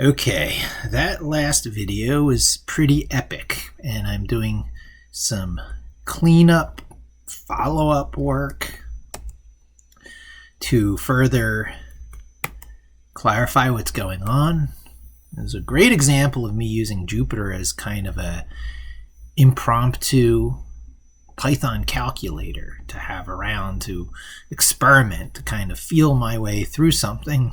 Okay, that last video was pretty epic, and I'm doing some cleanup, follow-up work to further clarify what's going on. There's a great example of me using Jupyter as kind of a impromptu Python calculator to have around to experiment, to kind of feel my way through something.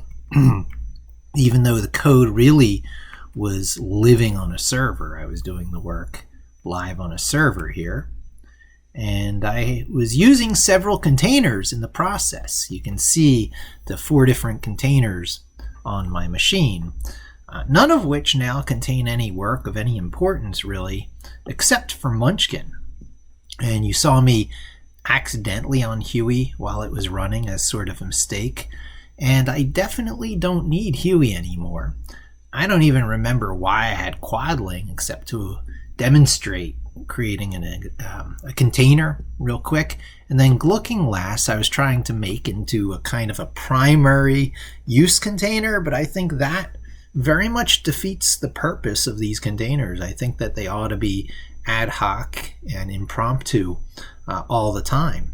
Even though the code really was living on a server. I was doing the work live on a server here. And I was using several containers in the process. You can see the 4 different containers on my machine, none of which now contain any work of any importance really, except for Munchkin. And you saw me accidentally on Huey while it was running as sort of a mistake. And I definitely don't need Huey anymore. I don't even remember why I had quadling except to demonstrate creating a container real quick. And then looking last, I was trying to make into a kind of a primary use container, but I think that very much defeats the purpose of these containers. I think that they ought to be ad hoc and impromptu all the time.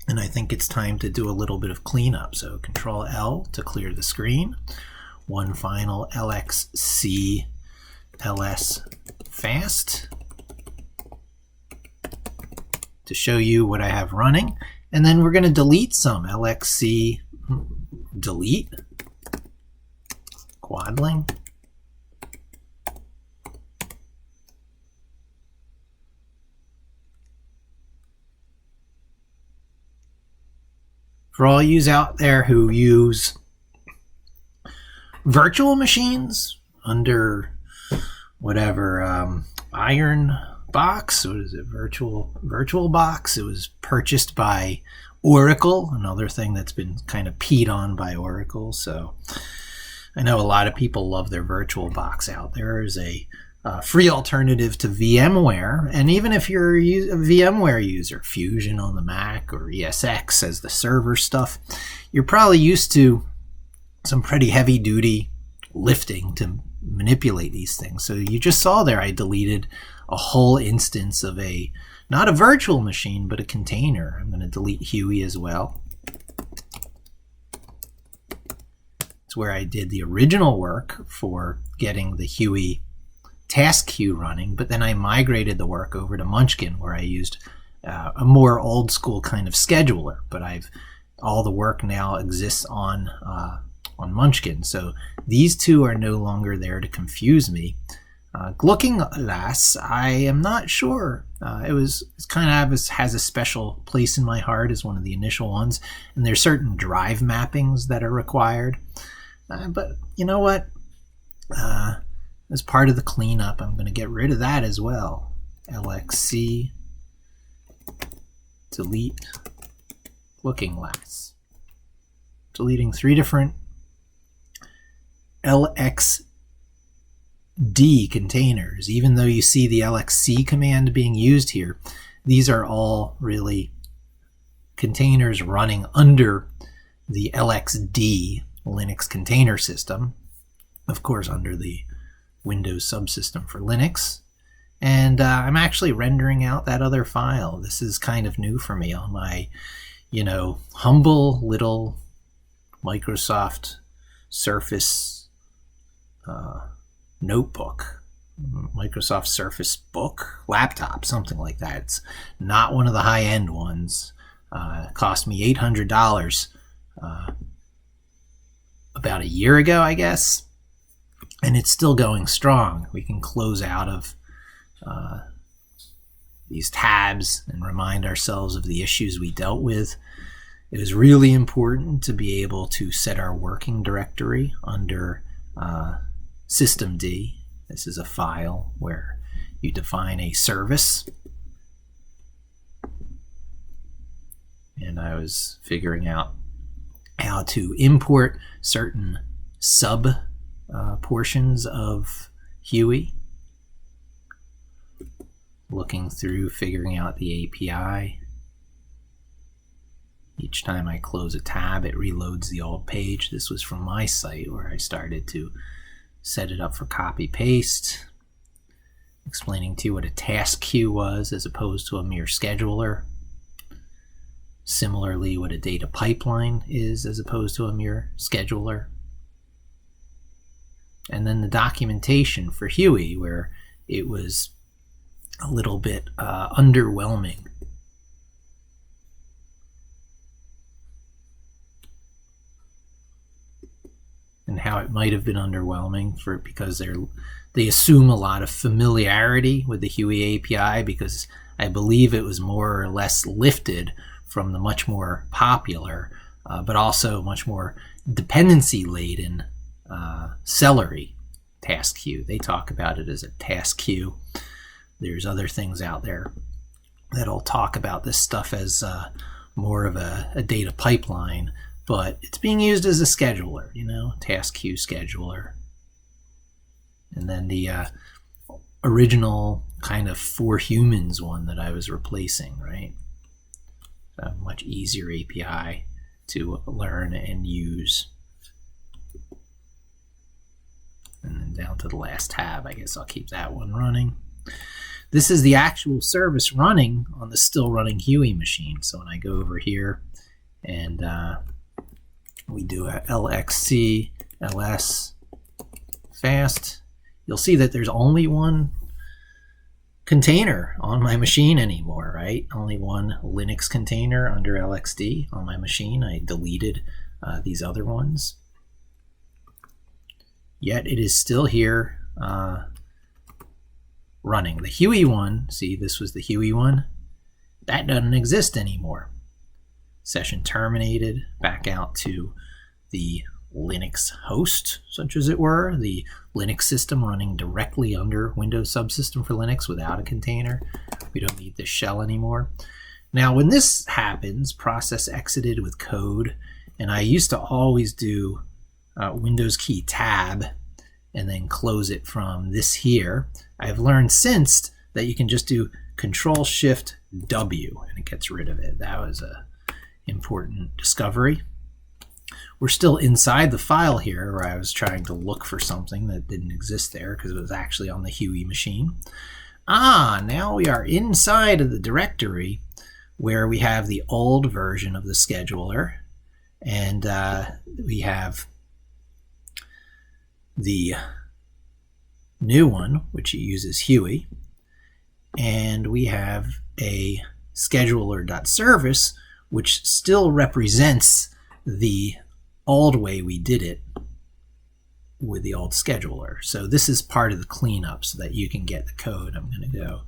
And I think it's time to do a little bit of cleanup. So Control L to clear the screen. One final LXC ls fast to show you what I have running. And then we're going to delete some LXC delete quadling. For all yous out there who use virtual machines under whatever Iron Box, what is it, Virtual Box? It was purchased by Oracle, another thing that's been kind of peed on by Oracle. So I know a lot of people love their Virtual Box out there as a free alternative to VMware. And even if you're a VMware user, Fusion on the Mac or ESX as the server stuff, you're probably used to some pretty heavy duty lifting to manipulate these things. So you just saw there I deleted a whole instance of not a virtual machine, but a container. I'm going to delete Huey as well. It's where I did the original work for getting the Huey task queue running, but then I migrated the work over to Munchkin where I used a more old school kind of scheduler, but all the work now exists on Munchkin. So these two are no longer there to confuse me. Looking last, I am not sure. It's kind of has a special place in my heart as one of the initial ones, and there's certain drive mappings that are required. But you know what? As part of the cleanup, I'm going to get rid of that as well. LXC delete looking last. Deleting 3 different LXD containers. Even though you see the LXC command being used here, these are all really containers running under the LXD Linux container system. Of course, under the Windows subsystem for Linux. And I'm actually rendering out that other file. This is kind of new for me on my, humble little Microsoft Surface notebook, Microsoft Surface book, laptop, something like that. It's not one of the high-end ones. It cost me $800 about a year ago, I guess. And it's still going strong. We can close out of these tabs and remind ourselves of the issues we dealt with. It is really important to be able to set our working directory under systemd. This is a file where you define a service. And I was figuring out how to import certain sub portions of Huey, looking through, figuring out the API. Each time I close a tab, it reloads the old page. This was from my site where I started to set it up for copy paste, explaining to you what a task queue was as opposed to a mere scheduler. Similarly, what a data pipeline is as opposed to a mere scheduler. And then the documentation for Huey, where it was a little bit underwhelming. And how it might have been underwhelming because they assume a lot of familiarity with the Huey API, because I believe it was more or less lifted from the much more popular, but also much more dependency-laden Celery task queue. They talk about it as a task queue. There's other things out there that'll talk about this stuff as more of a data pipeline, but it's being used as a scheduler, task queue scheduler. And then the original kind of for humans one that I was replacing, right? A much easier API to learn and use. And then down to the last tab, I guess I'll keep that one running. This is the actual service running on the still running Huey machine. So when I go over here and we do a lxc ls fast, you'll see that there's only one container on my machine anymore, right? Only one Linux container under LXD on my machine. I deleted these other ones. Yet it is still here running. The Huey one, see, this was the Huey one, that doesn't exist anymore. Session terminated, back out to the Linux host, such as it were, the Linux system running directly under Windows Subsystem for Linux without a container. We don't need this shell anymore. Now, when this happens, process exited with code, and I used to always do Windows key tab and then close it from this here. I've learned since that you can just do Control Shift W and it gets rid of it. That was a important discovery. We're still inside the file here where I was trying to look for something that didn't exist there because it was actually on the Huey machine. Now we are inside of the directory where we have the old version of the scheduler, and we have the new one, which uses Huey, and we have a scheduler.service, which still represents the old way we did it with the old scheduler. So this is part of the cleanup so that you can get the code. I'm going to go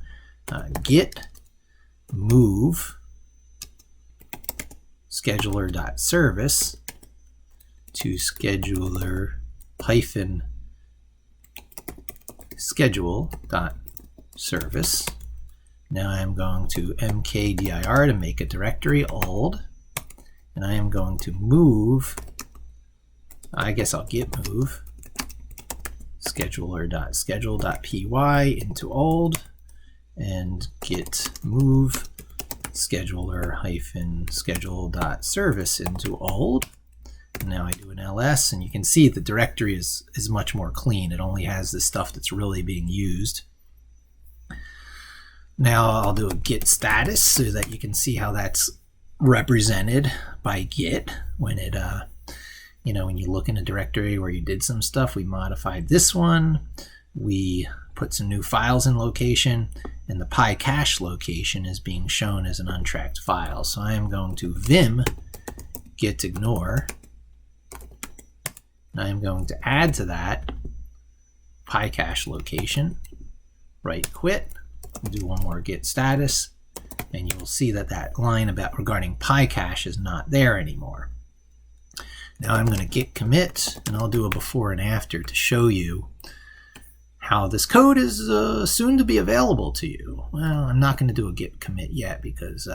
git move scheduler.service to scheduler-schedule.service. Now I'm going to mkdir to make a directory old, and I am going to move, I guess I'll git move scheduler.schedule.py into old, and git move scheduler-schedule.service into old. And now I do an ls, and you can see the directory is much more clean. It only has the stuff that's really being used. Now I'll do a git status so that you can see how that's represented by git when it when you look in a directory where you did some stuff. We modified this one, we put some new files in location, and the PyCache location is being shown as an untracked file. So I am going to vim git ignore, and I am going to add to that PyCache location, right quit, do one more git status, and you will see that that line regarding PyCache is not there anymore. Now I'm going to git commit, and I'll do a before and after to show you how this code is soon to be available to you. Well, I'm not going to do a git commit yet because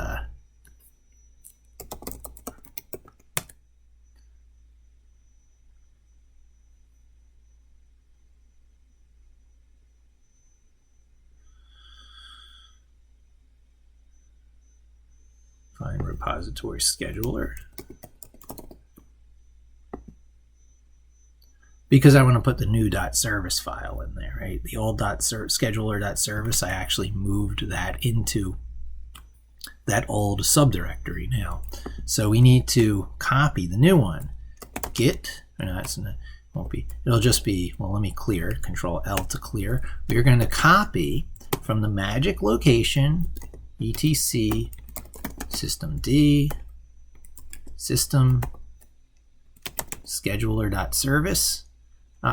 find repository scheduler. because I want to put the new .service file in there, right? The old scheduler.service, I actually moved that into that old subdirectory now. So we need to copy the new one. Git, or no, it won't be, it'll just be, well, let me clear, Control L to clear. We're going to copy from the magic location, etc systemd system scheduler.service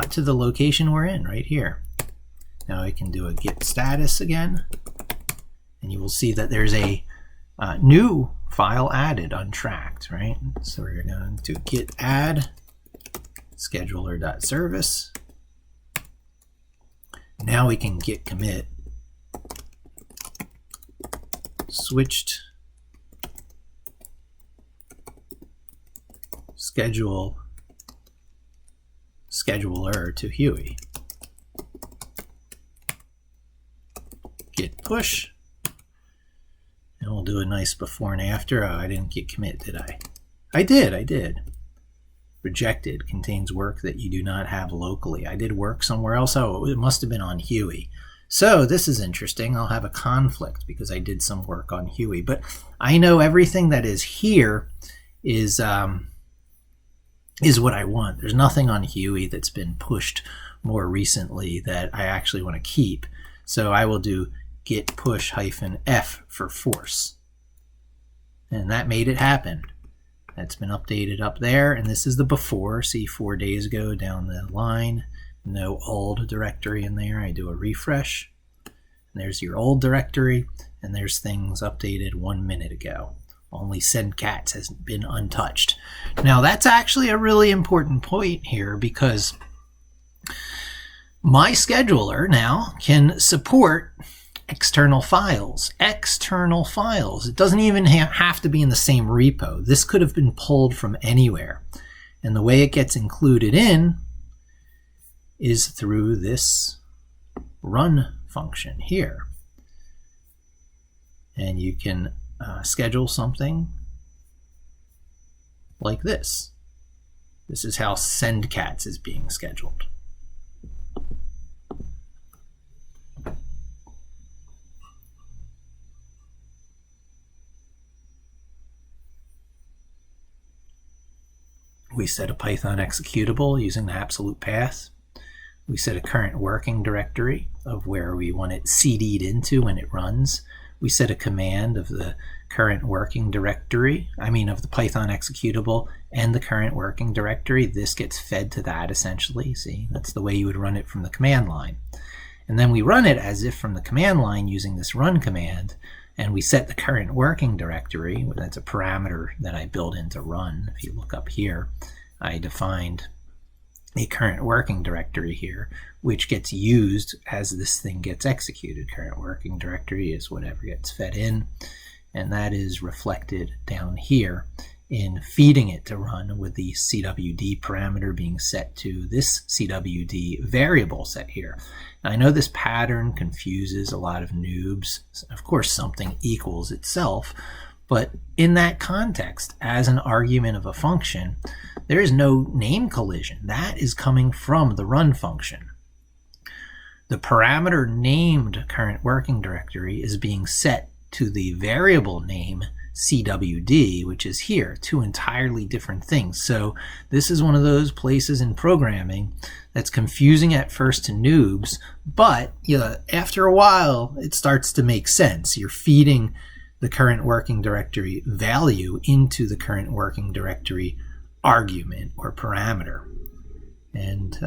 to the location we're in right here. Now I can do a git status again, and you will see that there's a new file added untracked, right? So we're going to git add scheduler.service. Now we can git commit switched scheduler to Huey. Git push, and we'll do a nice before and after. Oh, I didn't git commit, did I? I did. Rejected, contains work that you do not have locally. I did work somewhere else. Oh, it must have been on Huey. So this is interesting. I'll have a conflict because I did some work on Huey, but I know everything that is here is what I want. There's nothing on Huey that's been pushed more recently that I actually want to keep. So I will do git push -f for force. And that made it happen. That's been updated up there. And this is the before. See, 4 days ago down the line. No old directory in there. I do a refresh. And there's your old directory. And there's things updated 1 minute ago. Only send cats has been untouched. Now that's actually a really important point here, because my scheduler now can support external files. It doesn't even have to be in the same repo. This could have been pulled from anywhere. And the way it gets included in is through this run function here. And you can schedule something like this. This is how send cats is being scheduled. We set a Python executable using the absolute path. We set a current working directory of where we want it CD'd into when it runs. We set a command of the current working directory, of the Python executable and the current working directory. This gets fed to that essentially. See, that's the way you would run it from the command line. And then we run it as if from the command line using this run command, and we set the current working directory. That's a parameter that I built into run. If you look up here, I defined a current working directory here, which gets used as this thing gets executed. Current working directory is whatever gets fed in, and that is reflected down here in feeding it to run with the CWD parameter being set to this CWD variable set here. Now, I know this pattern confuses a lot of noobs. Of course, something equals itself, but in that context, as an argument of a function, there is no name collision. That is coming from the run function. The parameter named current working directory is being set to the variable name CWD, which is here, two entirely different things. So this is one of those places in programming that's confusing at first to noobs, but after a while it starts to make sense. You're feeding the current working directory value into the current working directory argument or parameter. And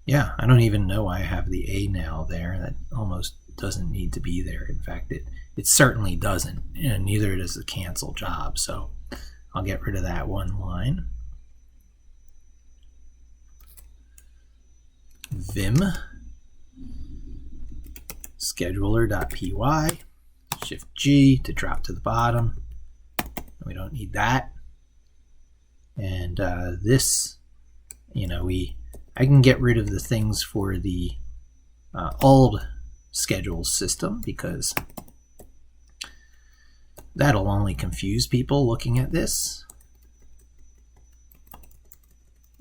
yeah, I don't even know why I have the A now there. That almost doesn't need to be there. In fact, it certainly doesn't, and neither does the cancel job. So I'll get rid of that one line. Vim scheduler.py, Shift G to drop to the bottom. We don't need that. And this, I can get rid of the things for the old schedule system, because that'll only confuse people looking at this.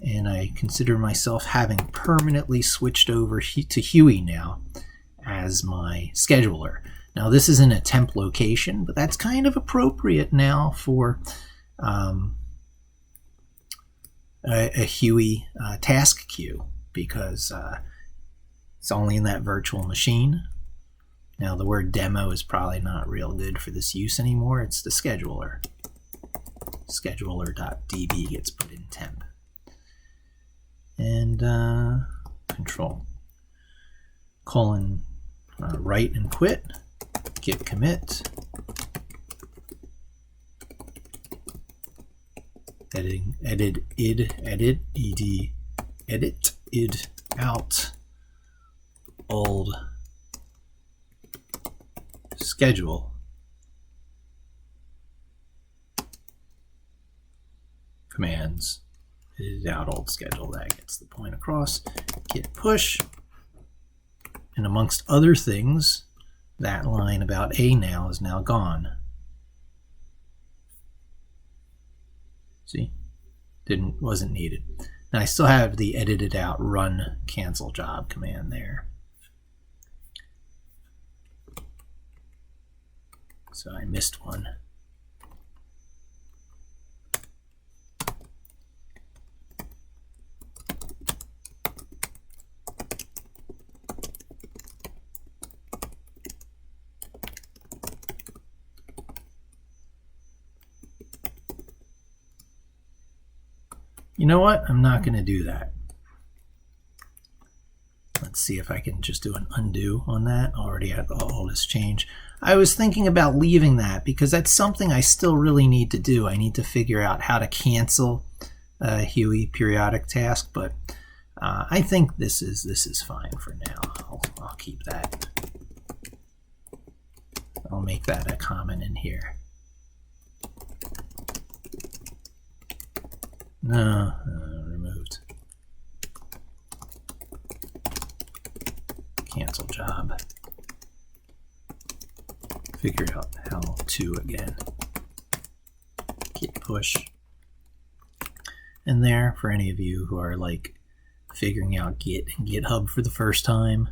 and I consider myself having permanently switched over to Huey now as my scheduler. Now this isn't a temp location, but that's kind of appropriate now for a Huey task queue, because it's only in that virtual machine. Now the word demo is probably not real good for this use anymore. It's the scheduler. Scheduler.db gets put in temp. And control colon write and quit, git commit, edit id out old schedule commands. Edit out old schedule. That gets the point across. Git push, and amongst other things, that line about A now is now gone. See, wasn't needed. Now I still have the edited out run cancel job command there. So I missed one. You know what? I'm not going to do that. Let's see if I can just do an undo on that. Already had all this change. I was thinking about leaving that because that's something I still really need to do. I need to figure out how to cancel a Huey periodic task, but I think this is fine for now. I'll keep that. I'll make that a comment in here. No, removed. Cancel job. Figure out how to again. Git push. And there, for any of you who are like figuring out Git and GitHub for the first time,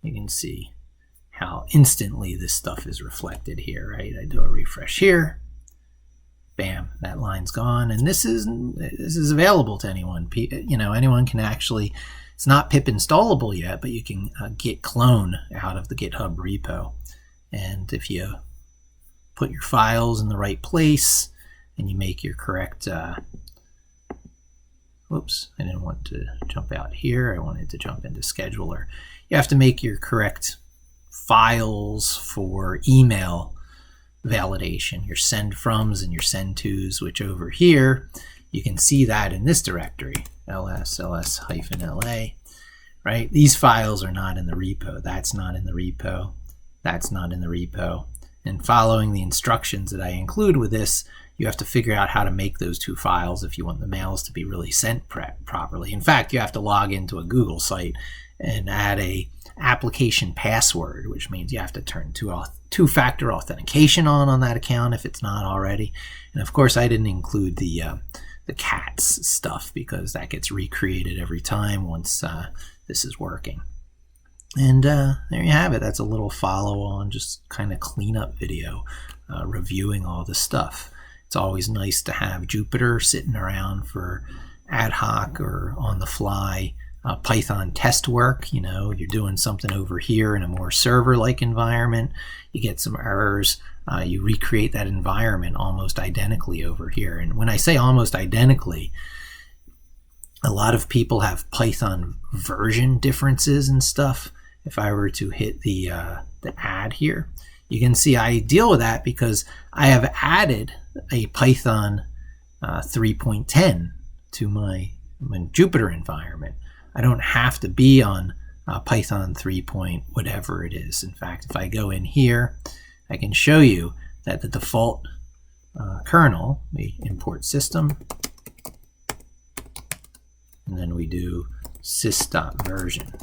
you can see how instantly this stuff is reflected here, right? I do a refresh here. Bam, that line's gone, and this is available to anyone. You know, anyone can actually. It's not pip installable yet, but you can git clone out of the GitHub repo, and if you put your files in the right place and you make your correct. Whoops, I didn't want to jump out here. I wanted to jump into scheduler. You have to make your correct files for email validation, your send froms and your send tos, which over here you can see that in this directory, ls-la, right? These files are not in the repo. That's not in the repo. That's not in the repo. And following the instructions that I include with this, you have to figure out how to make those two files if you want the mails to be really sent properly. In fact, you have to log into a Google site and add a application password, which means you have to turn two-factor authentication on that account if it's not already. And of course, I didn't include the cats stuff because that gets recreated every time once this is working. And there you have it. That's a little follow-on, just kind of cleanup video reviewing all this stuff. It's always nice to have Jupyter sitting around for ad hoc or on-the-fly Python test work. You know, you're doing something over here in a more server-like environment. You get some errors. You recreate that environment almost identically over here. And when I say almost identically, a lot of people have Python version differences and stuff. If I were to hit the add here, you can see I deal with that because I have added a Python 3.10 to my Jupyter environment. I don't have to be on Python 3. Whatever it is. In fact, if I go in here, I can show you that the default kernel, we import system, and then we do sys.version.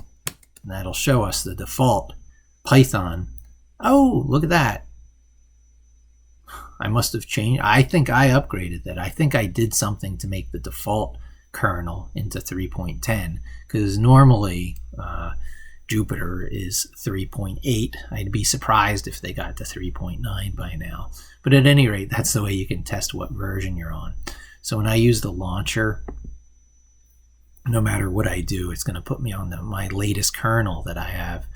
And that'll show us the default Python. Oh, look at that. I must have changed. I think I upgraded that. I think I did something to make the default kernel into 3.10, because normally Jupyter is 3.8. I'd be surprised if they got to 3.9 by now. But at any rate, that's the way you can test what version you're on. So when I use the launcher, no matter what I do, it's going to put me on my latest kernel that I have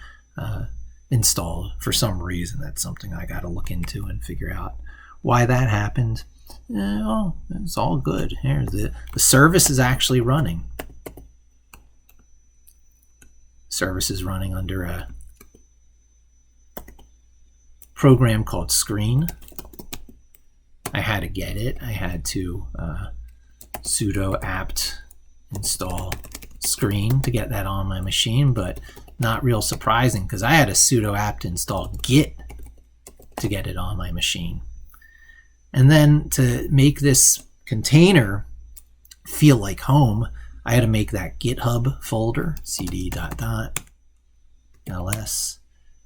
installed for some reason. That's something I got to look into and figure out why that happened. Oh, it's all good. Here, the service is actually running. Service is running under a program called Screen. I had to get it. I had to sudo apt install Screen to get that on my machine, but not real surprising because I had a sudo apt install Git to get it on my machine. And then to make this container feel like home, I had to make that GitHub folder, cd.ls.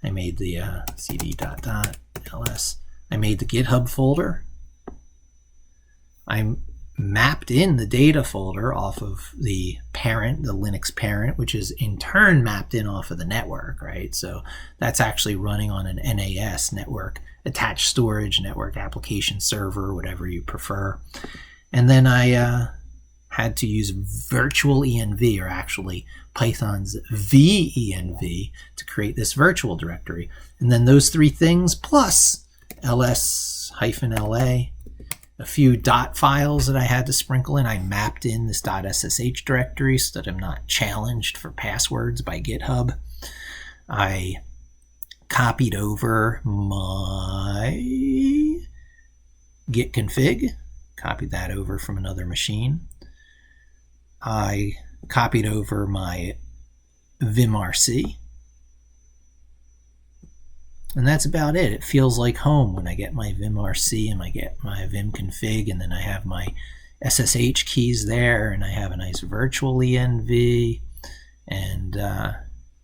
I made the cd.ls. I made the GitHub folder. I mapped in the data folder off of the parent, the Linux parent, which is in turn mapped in off of the network, right? So that's actually running on an NAS, network attached storage, network application server, whatever you prefer. And then I had to use Virtual Env, or actually Python's venv, to create this virtual directory. And then those three things plus ls-la, a few dot files that I had to sprinkle in. I mapped in this .ssh directory so that I'm not challenged for passwords by GitHub. I copied over my git config, copied that over from another machine. I copied over my vimrc. And that's about it. It feels like home when I get my vimrc and I get my vim config, and then I have my SSH keys there, and I have a nice virtual env. And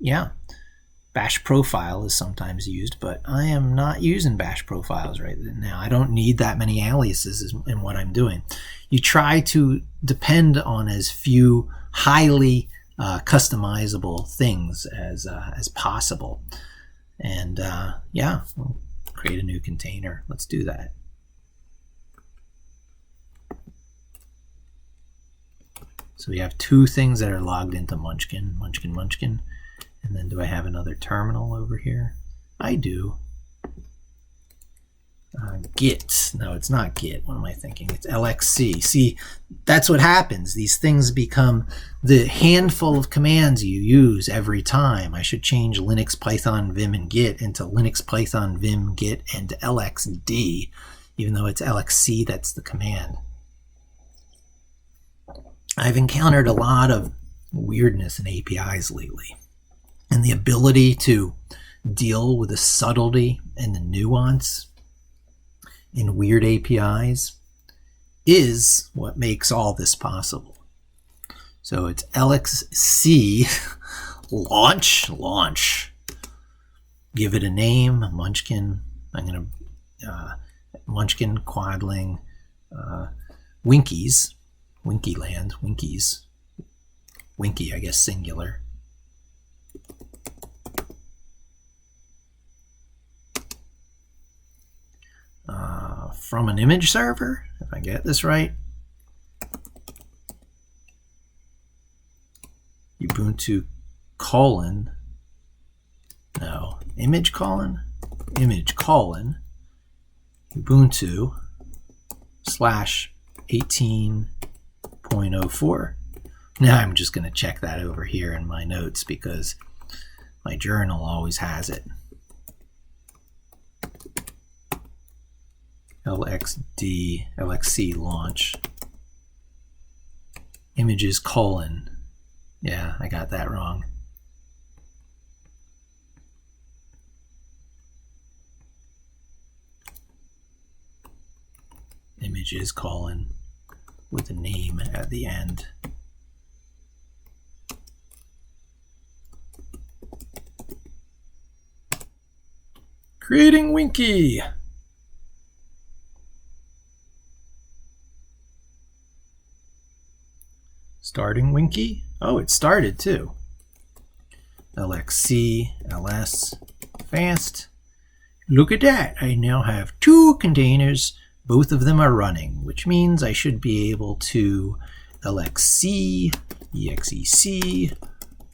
yeah, bash profile is sometimes used, but I am not using bash profiles right now. I don't need that many aliases in what I'm doing. You try to depend on as few highly customizable things as possible. And yeah, we'll create a new container. Let's do that. So we have two things that are logged into Munchkin. And then do I have another terminal over here? I do. Git. No, it's not Git. What am I thinking? It's LXC. See, that's what happens. These things become the handful of commands you use every time. I should change Linux, Python, Vim, and Git into Linux, Python, Vim, Git, and LXD, even though it's LXC, that's the command. I've encountered a lot of weirdness in APIs lately, and the ability to deal with the subtlety and the nuance in weird APIs is what makes all this possible. So it's LXC launch. Give it a name, Munchkin. I'm going to Munchkin, Quadling, Winkies, Winkyland, Winkies, Winky, I guess singular. From an image server, if I get this right. Ubuntu colon, no, image colon, Ubuntu /18.04. Now I'm just going to check that over here in my notes because my journal always has it. LXC launch. Images colon. Yeah, I got that wrong. Images colon with a name at the end. Creating Winky. Starting Winky. Oh, it started too. LXC, LS, fast. Look at that. I now have 2 containers. Both of them are running, which means I should be able to LXC, exec,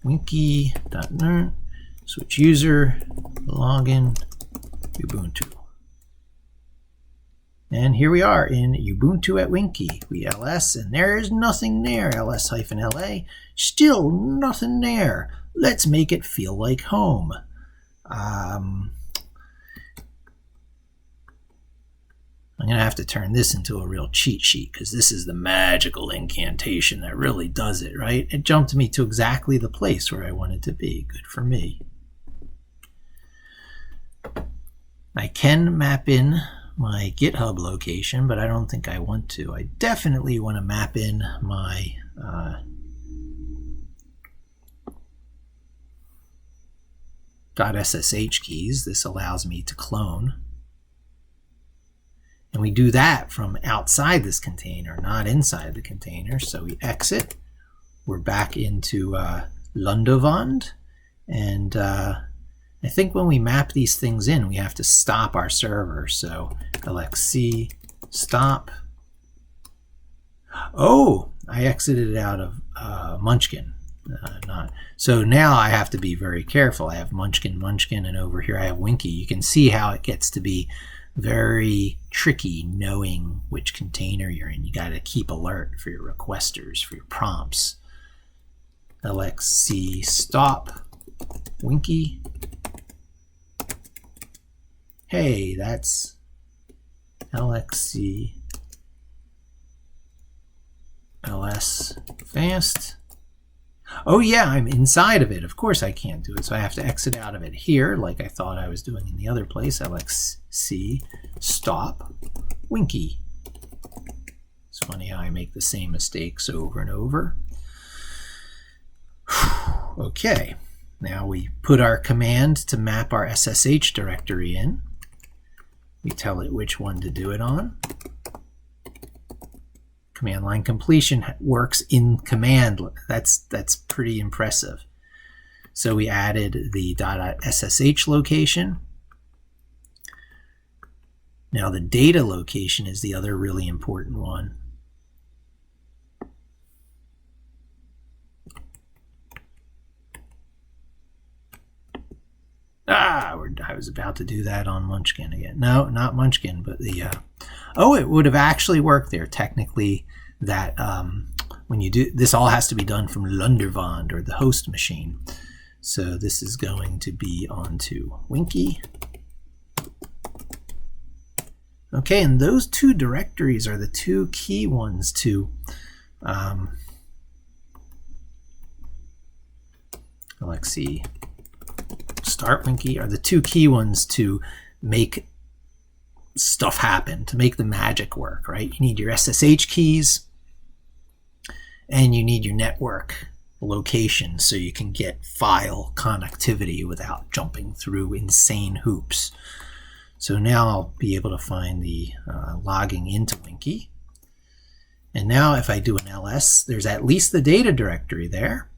winky.net, switch user, login, Ubuntu. And here we are in Ubuntu at Winky. We ls, and there is nothing there. ls-la, still nothing there. Let's make it feel like home. I'm going to have to turn this into a real cheat sheet because this is the magical incantation that really does it, right? It jumped me to exactly the place where I wanted to be. Good for me. I can map in my GitHub location, but I don't think I want to. I definitely want to map in my .ssh keys. This allows me to clone. And we do that from outside this container, not inside the container. So we exit. We're back into Lundovand. And I think when we map these things in, we have to stop our server. So LXC stop. Oh, I exited out of Munchkin. So now I have to be very careful. I have Munchkin, and over here I have Winky. You can see how it gets to be very tricky knowing which container you're in. You got to keep alert for your requesters, for your prompts. LXC stop, Winky. Hey, that's LXC ls fast. Oh yeah, I'm inside of it. Of course I can't do it, so I have to exit out of it here like I thought I was doing in the other place. LXC stop, Winky. It's funny how I make the same mistakes over and over. Okay, now we put our command to map our SSH directory in. We tell it which one to do it on. Command line completion works in command. That's pretty impressive. So we added the .ssh location. Now the data location is the other really important one. I was about to do that on Munchkin again. No, not Munchkin, but the oh, it would have actually worked there. Technically, that when you do this, all has to be done from Lundervand, or the host machine. So this is going to be onto Winky. Okay, and those 2 directories are the 2 key ones to let's see. Start Winky are the 2 key ones to make stuff happen, to make the magic work, right? You need your SSH keys and you need your network location so you can get file connectivity without jumping through insane hoops. So now I'll be able to find the logging into Winky. And now if I do an ls, there's at least the data directory there.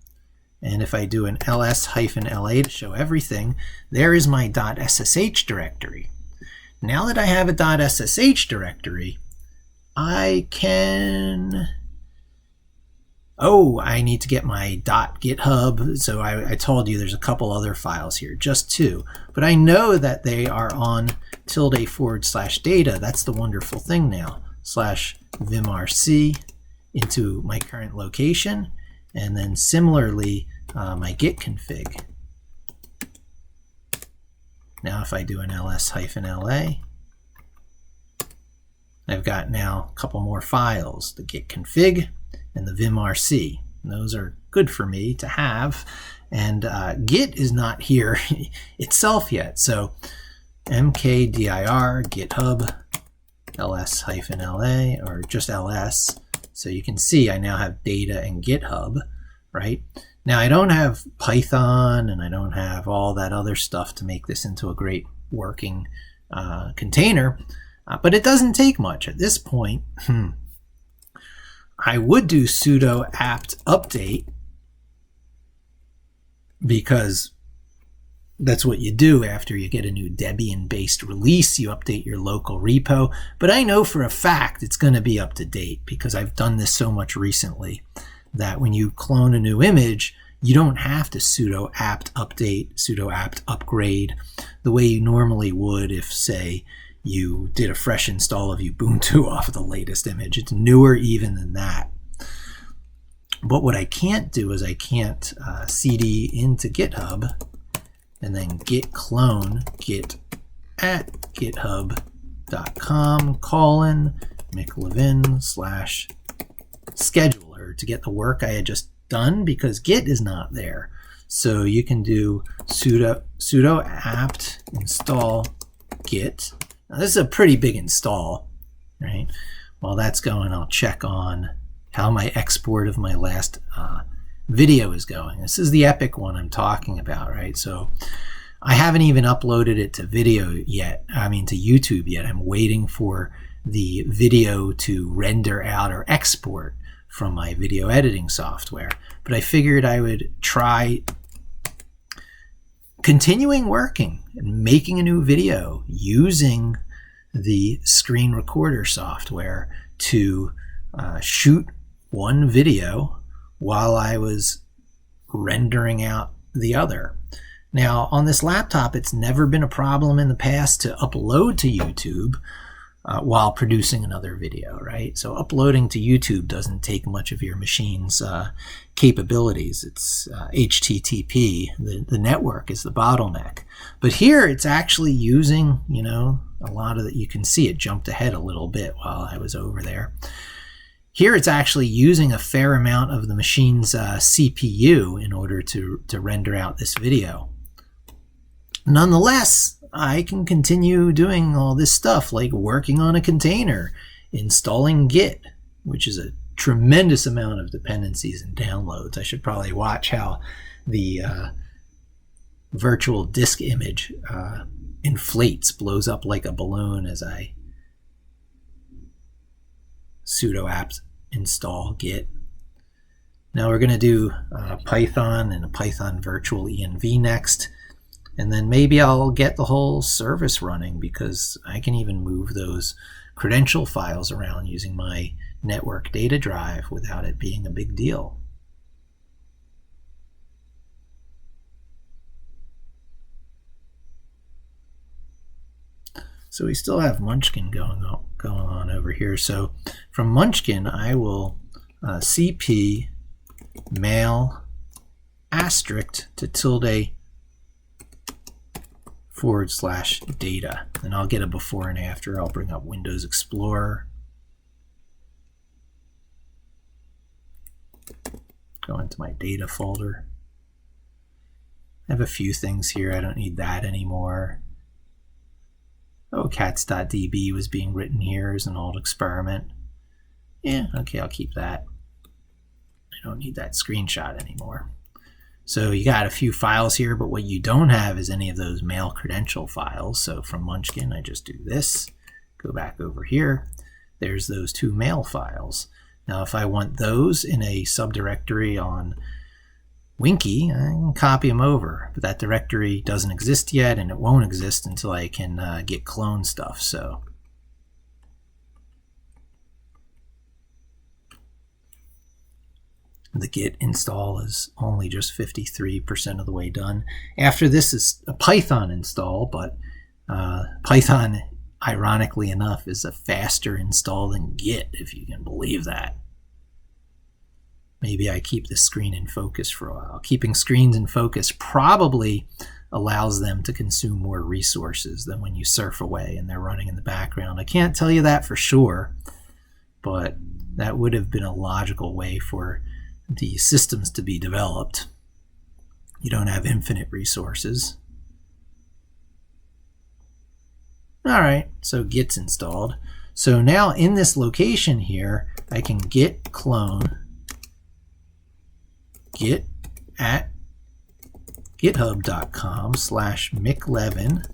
And if I do an ls-la to show everything, there is my .ssh directory. Now that I have a .ssh directory, I can... Oh, I need to get my .github. So I told you there's a couple other files here, just 2. But I know that they are on ~/data. That's the wonderful thing now. /vimrc into my current location. And then similarly, my git config. Now if I do an ls-la, I've got now a couple more files, the git config and the vimrc. And those are good for me to have. And git is not here itself yet. So mkdir github ls-la, or just ls. So you can see I now have data and GitHub, right? Now I don't have Python and I don't have all that other stuff to make this into a great working container, but it doesn't take much at this point. I would do sudo apt update, because that's what you do after you get a new Debian-based release. You update your local repo. But I know for a fact it's going to be up to date, because I've done this so much recently that when you clone a new image, you don't have to sudo apt update, sudo apt upgrade the way you normally would if, say, you did a fresh install of Ubuntu off of the latest image. It's newer even than that. But what I can't do is I can't cd into GitHub and then git clone git at github.com /mclevin/scheduler to get the work I had just done, because git is not there. So you can do sudo apt install git. Now this is a pretty big install, right? While that's going, I'll check on how my export of my last video is going. This is the epic one I'm talking about, right? So I haven't even uploaded it to video yet. I mean, to YouTube yet. I'm waiting for the video to render out or export from my video editing software. But I figured I would try continuing working and making a new video using the screen recorder software to shoot one video while I was rendering out the other. Now, on this laptop, it's never been a problem in the past to upload to YouTube while producing another video, right? So uploading to YouTube doesn't take much of your machine's capabilities. It's HTTP. The network is the bottleneck. But here, it's actually using, you know, a lot of that. You can see it jumped ahead a little bit while I was over there. Here it's actually using a fair amount of the machine's CPU in order to render out this video. Nonetheless, I can continue doing all this stuff, like working on a container, installing Git, which is a tremendous amount of dependencies and downloads. I should probably watch how the virtual disk image inflates, blows up like a balloon as I sudo apt install git. Now we're going to do Python and a Python Virtual Env next, and then maybe I'll get the whole service running, because I can even move those credential files around using my network data drive without it being a big deal. So we still have Munchkin going on over here. So from Munchkin, I will cp mail asterisk to tilde / data. And I'll get a before and after. I'll bring up Windows Explorer. Go into my data folder. I have a few things here. I don't need that anymore. Oh, cats.db was being written here as an old experiment. Yeah, okay, I'll keep that. I don't need that screenshot anymore. So you got a few files here, but what you don't have is any of those mail credential files. So from Munchkin, I just do this, go back over here. There's those two mail files. Now, if I want those in a subdirectory on Winky, I can copy them over, but that directory doesn't exist yet, and it won't exist until I can git clone stuff. So the git install is only just 53% of the way done. After this is a Python install, but Python, ironically enough, is a faster install than Git, if you can believe that. Maybe I keep this screen in focus for a while. Keeping screens in focus probably allows them to consume more resources than when you surf away and they're running in the background. I can't tell you that for sure, but that would have been a logical way for the systems to be developed. You don't have infinite resources. All right, so Git's installed. So now in this location here, I can git clone git at github.com /mclevin.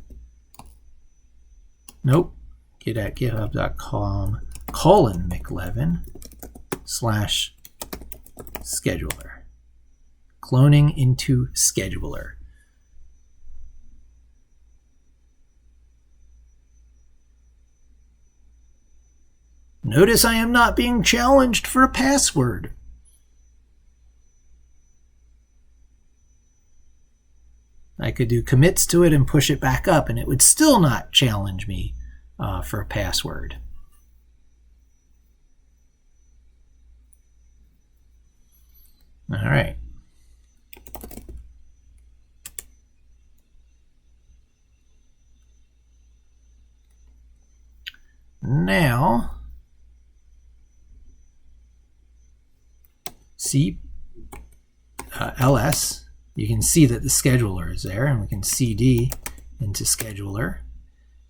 Nope, git at github.com /mclevin /scheduler. Cloning into scheduler. Notice I am not being challenged for a password. I could do commits to it and push it back up, and it would still not challenge me for a password. All right. Now, ls, you can see that the scheduler is there, and we can cd into scheduler,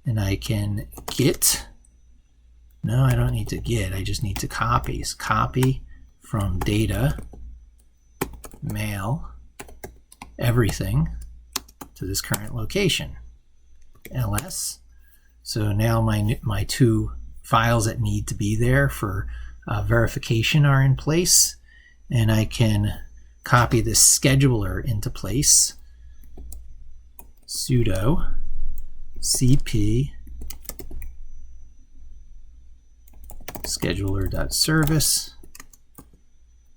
and I can git. No, I don't need to git, I just need to copy. So copy from data, mail, everything to this current location. ls. So now my two files that need to be there for verification are in place, and I can copy this scheduler into place. Sudo cp scheduler.service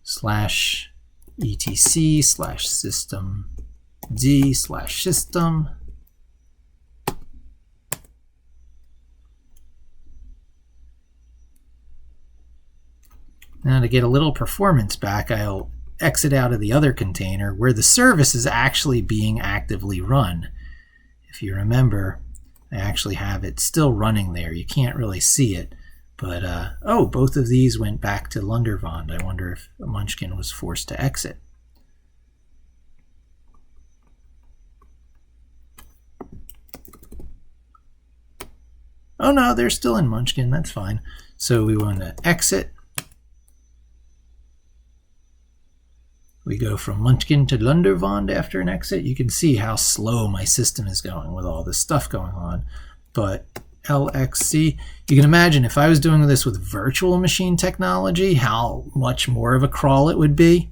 /etc/systemd/system. Now to get a little performance back, I'll exit out of the other container where the service is actually being actively run. If you remember, I actually have it still running there. You can't really see it, but oh, both of these went back to Lundervand. I wonder if Munchkin was forced to exit. Oh no, they're still in Munchkin, that's fine. So we want to exit. We go from Munchkin to Lundervand after an exit. You can see how slow my system is going with all this stuff going on. But LXC, you can imagine if I was doing this with virtual machine technology, how much more of a crawl it would be.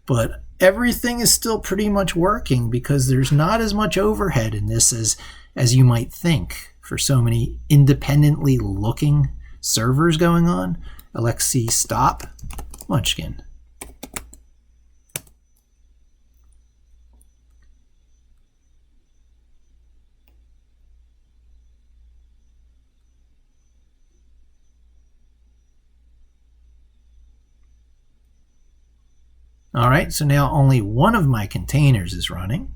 But everything is still pretty much working because there's not as much overhead in this as you might think for so many independently looking servers going on. LXC stop, Munchkin. All right, so now only one of my containers is running.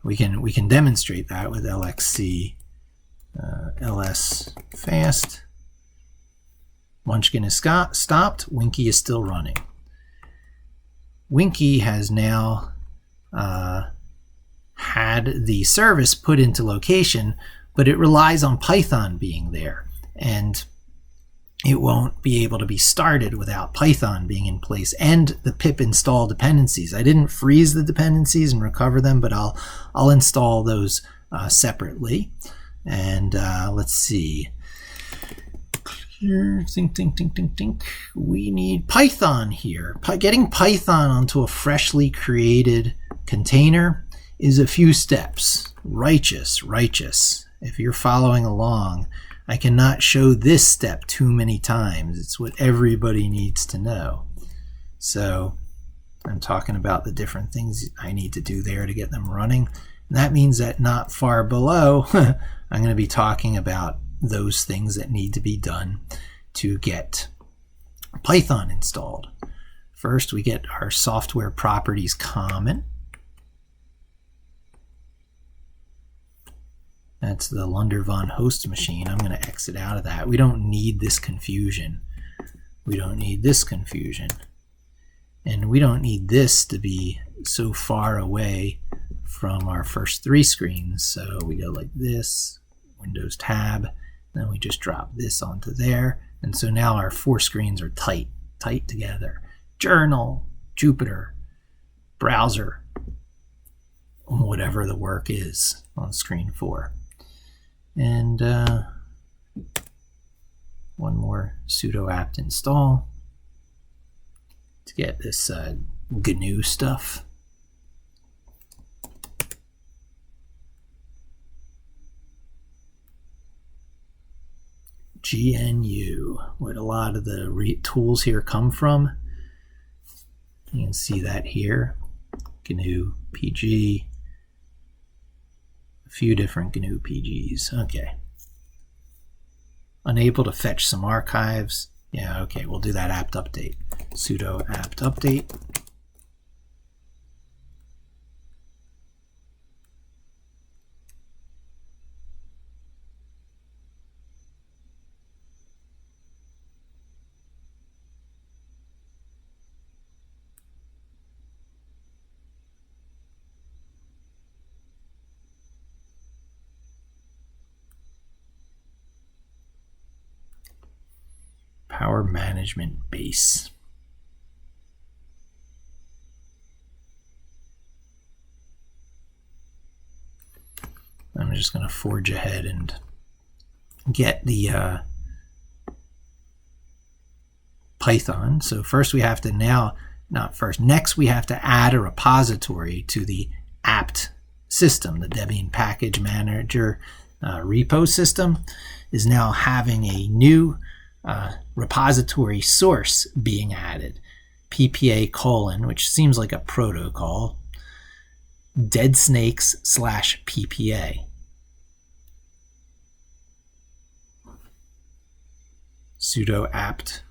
We can demonstrate that with LXC ls fast. Munchkin is stopped. Winky is still running. Winky has now had the service put into location, but it relies on Python being there. And it won't be able to be started without Python being in place and the pip install dependencies. I didn't freeze the dependencies and recover them, but I'll install those separately. And let's see. Think. We need Python here. Getting Python onto a freshly created container is a few steps. Righteous. If you're following along, I cannot show this step too many times. It's what everybody needs to know. So I'm talking about the different things I need to do there to get them running. And that means that not far below, I'm going to be talking about those things that need to be done to get Python installed. First, we get our software properties common. That's the Lundervand host machine. I'm going to exit out of that. We don't need this confusion. We don't need this confusion. And we don't need this to be so far away from our first three screens. So we go like this, Windows tab, then we just drop this onto there. And so now our four screens are tight together. Journal, Jupyter, browser, whatever the work is on screen 4. And one more sudo apt install to get this GNU stuff. GNU, where a lot of the tools here come from. You can see that here. GNU PG, a few different GNU PGs. Okay. Unable to fetch some archives. Yeah, okay, we'll do that apt update. Sudo apt update. Power management base. I'm just going to forge ahead and get the Python. So first we have to next we have to add a repository to the Apt system. The Debian package manager repo system is now having a new repository source being added, PPA : which seems like a protocol, deadsnakes/PPA. Sudo apt,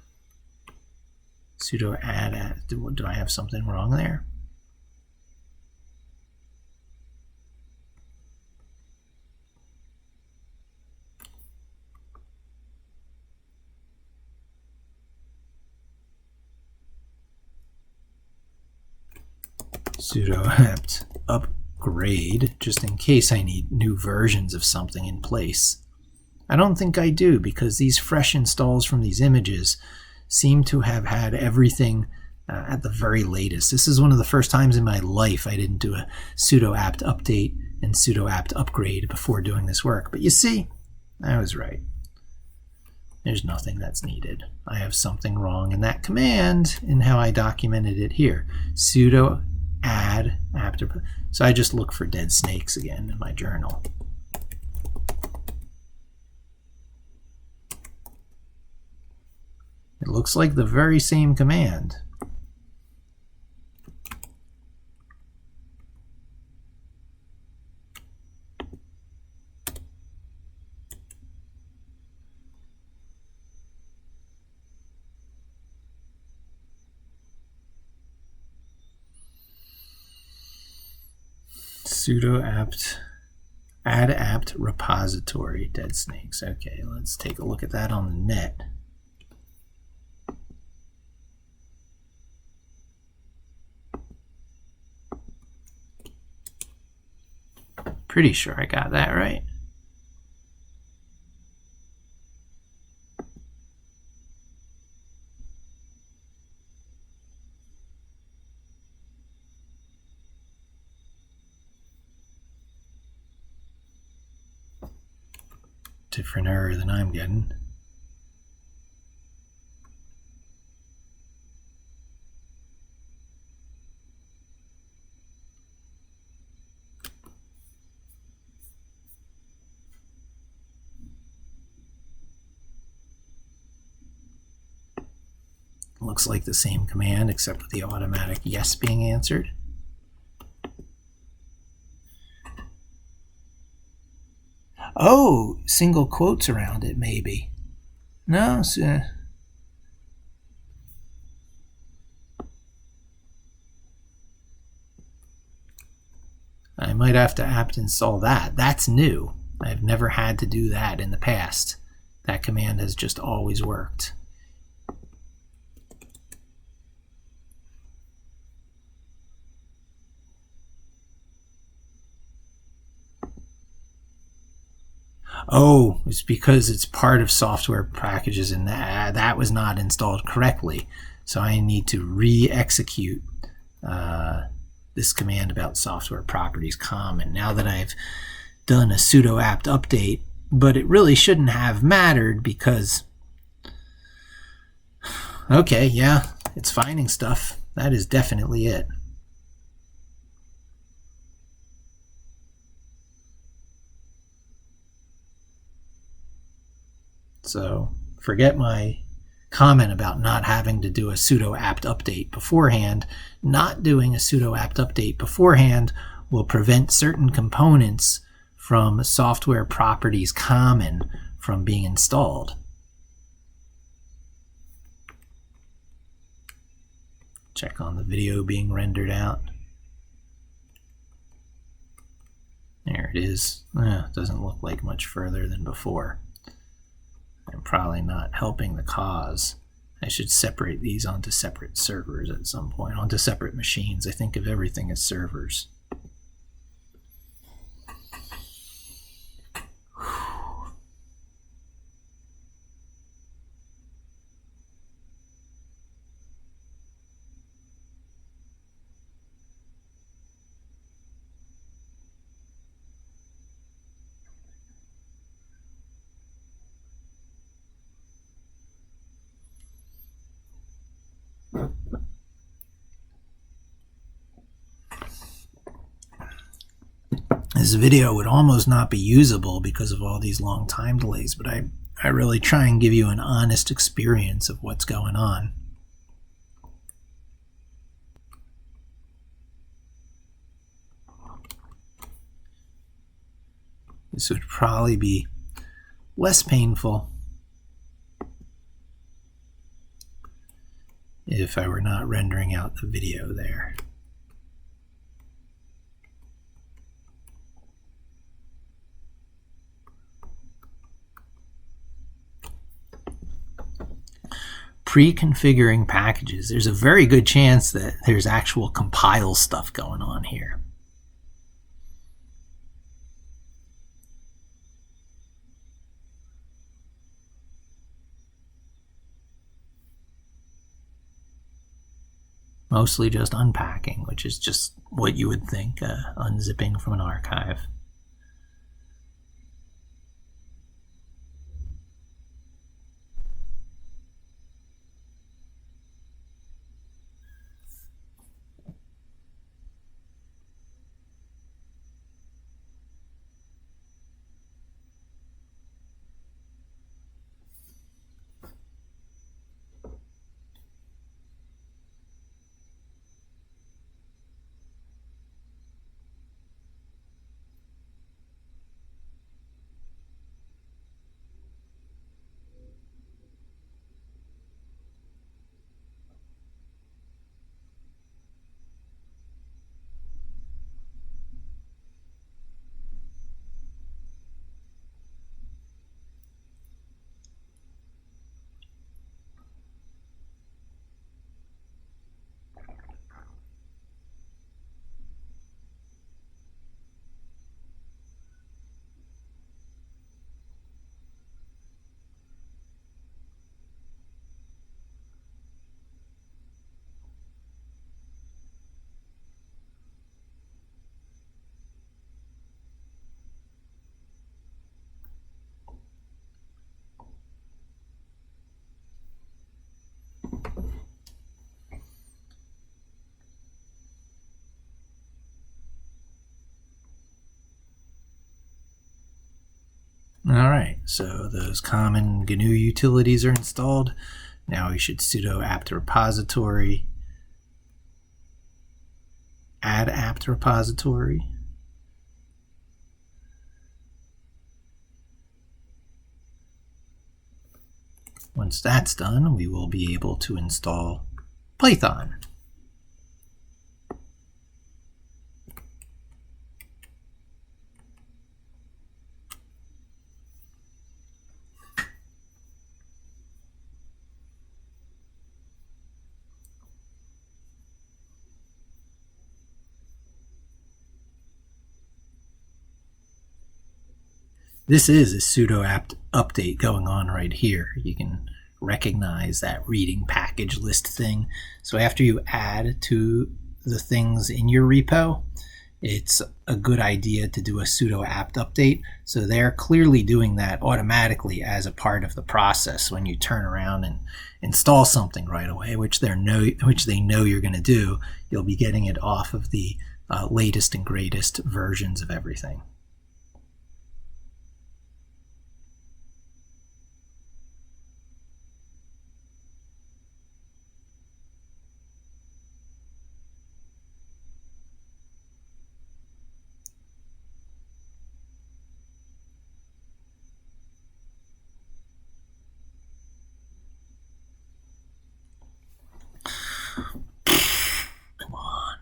sudo add, do I have something wrong there? Sudo apt upgrade, just in case I need new versions of something in place. I don't think I do, because these fresh installs from these images seem to have had everything at the very latest. This is one of the first times in my life I didn't do a sudo apt update and sudo apt upgrade before doing this work. But you see, I was right. There's nothing that's needed. I have something wrong in that command in how I documented it here. Sudo add after. So I just look for dead snakes again in my journal. It looks like the very same command. Sudo apt add apt repository dead snakes. Okay, let's take a look at that on the net. Pretty sure I got that right. Different error than I'm getting. Looks like the same command, except with the automatic yes being answered. Oh, single quotes around it, maybe. No, I might have to apt install that. That's new. I've never had to do that in the past. That command has just always worked. Oh, it's because it's part of software packages and that was not installed correctly. So I need to re-execute this command about software properties common. Now that I've done a sudo apt update But it really shouldn't have mattered because, okay, yeah, it's finding stuff. That is definitely it. So forget my comment about not having to do a sudo apt update beforehand. Not doing a sudo apt update beforehand will prevent certain components from software properties common from being installed. Check on the video being rendered out. There it is. It doesn't look like much further than before. I'm probably not helping the cause. I should separate these onto separate servers at some point, onto separate machines. I think of everything as servers. This video would almost not be usable because of all these long time delays, but I really try and give you an honest experience of what's going on. This would probably be less painful if I were not rendering out the video there. Pre-configuring packages. There's a very good chance that there's actual compile stuff going on here. Mostly just unpacking, which is just what you would think, unzipping from an archive. Alright, so those common GNU utilities are installed. Now we should sudo apt repository, add apt repository. Once that's done, we will be able to install Python. This is a sudo apt update going on right here. You can recognize that reading package list thing. So after you add to the things in your repo, it's a good idea to do a sudo apt update. So they're clearly doing that automatically as a part of the process when you turn around and install something right away, which they know you're going to do. You'll be getting it off of the latest and greatest versions of everything. Come on.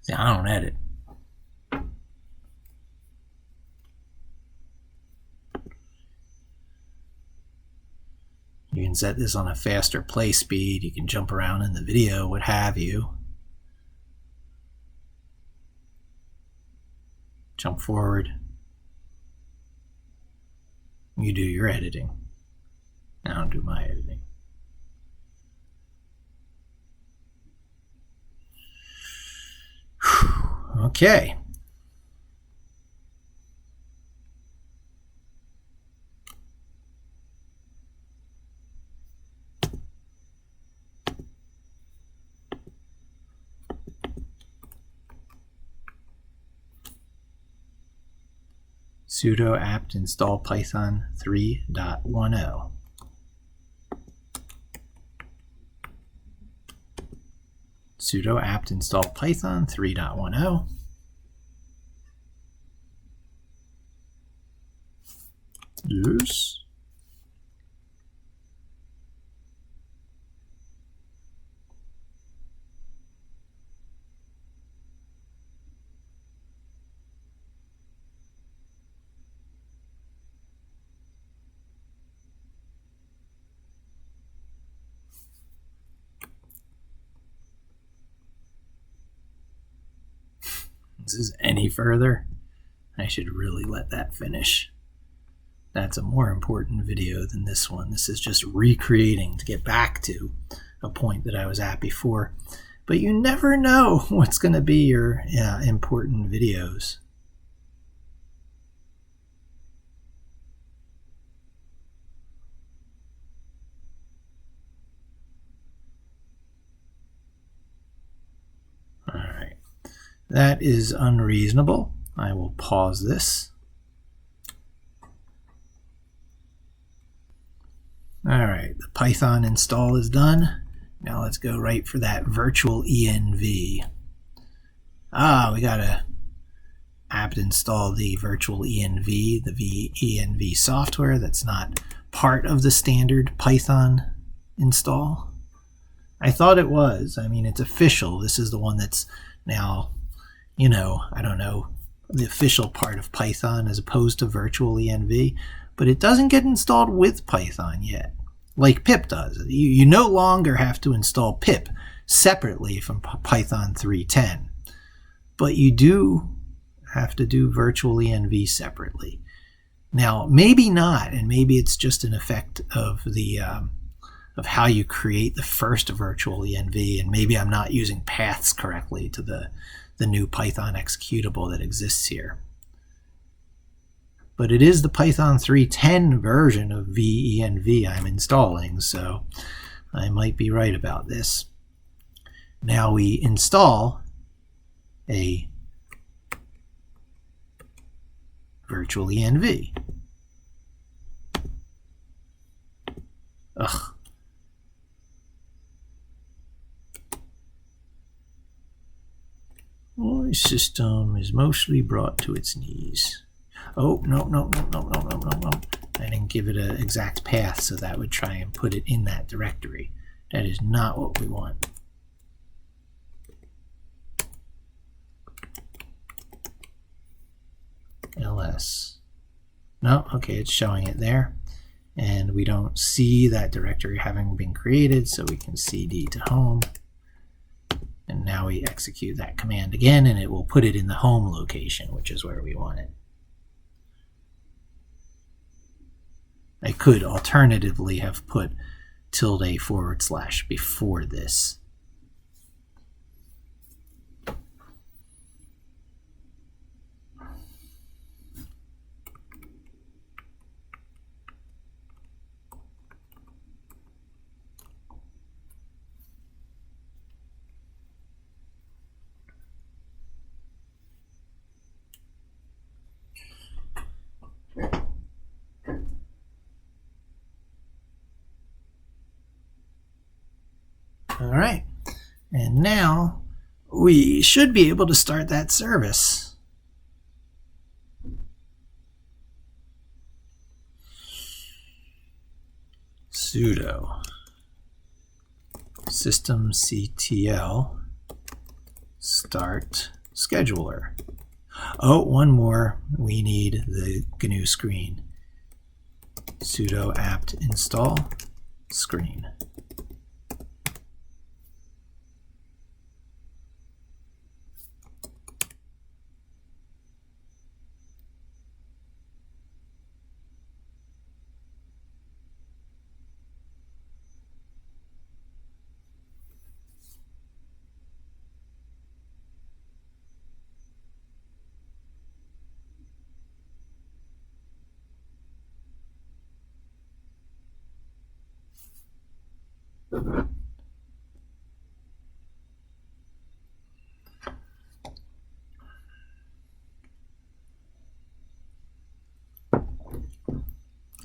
See, I don't edit. You can set this on a faster play speed. You can jump around in the video, what have you. Jump forward. You do your editing. I don't do my editing. Okay. Sudo apt install Python 3.10. Sudo apt install Python 3.10. Yes. This is any further, I should really let that finish. That's a more important video than this one. This is just recreating to get back to a point that I was at before. But you never know what's going to be your important videos. All right. That is unreasonable. I will pause this. All right, the Python install is done. Now let's go right for that virtual env. We got to apt install the virtual env, the env software that's not part of the standard Python install. I thought it was. I mean, it's official. This is the one that's now, I don't know, the official part of Python as opposed to virtual env, but it doesn't get installed with Python yet, like pip does. You no longer have to install pip separately from Python 3.10, but you do have to do virtual env separately. Now, maybe not, and maybe it's just an effect of the of how you create the first virtual env, and maybe I'm not using paths correctly to the new Python executable that exists here. But it is the Python 3.10 version of venv I'm installing, so I might be right about this. Now we install a virtual env. Ugh. My system is mostly brought to its knees. Oh, no. I didn't give it an exact path, so that would try and put it in that directory. That is not what we want. ls. No, okay, it's showing it there. And we don't see that directory having been created, so we can cd to home. And now we execute that command again, and it will put it in the home location, which is where we want it. I could alternatively have put ~/ before this. And now we should be able to start that service. Sudo systemctl start scheduler. Oh, one more. We need the GNU screen. Sudo apt install screen.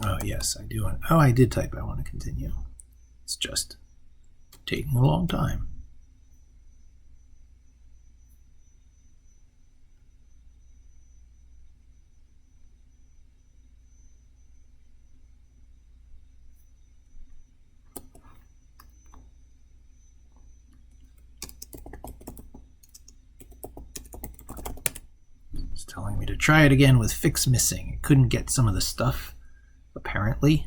Oh, yes, I do. Oh, I did type I want to continue. It's just taking a long time. It's telling me to try it again with fix missing. It couldn't get some of the stuff, apparently.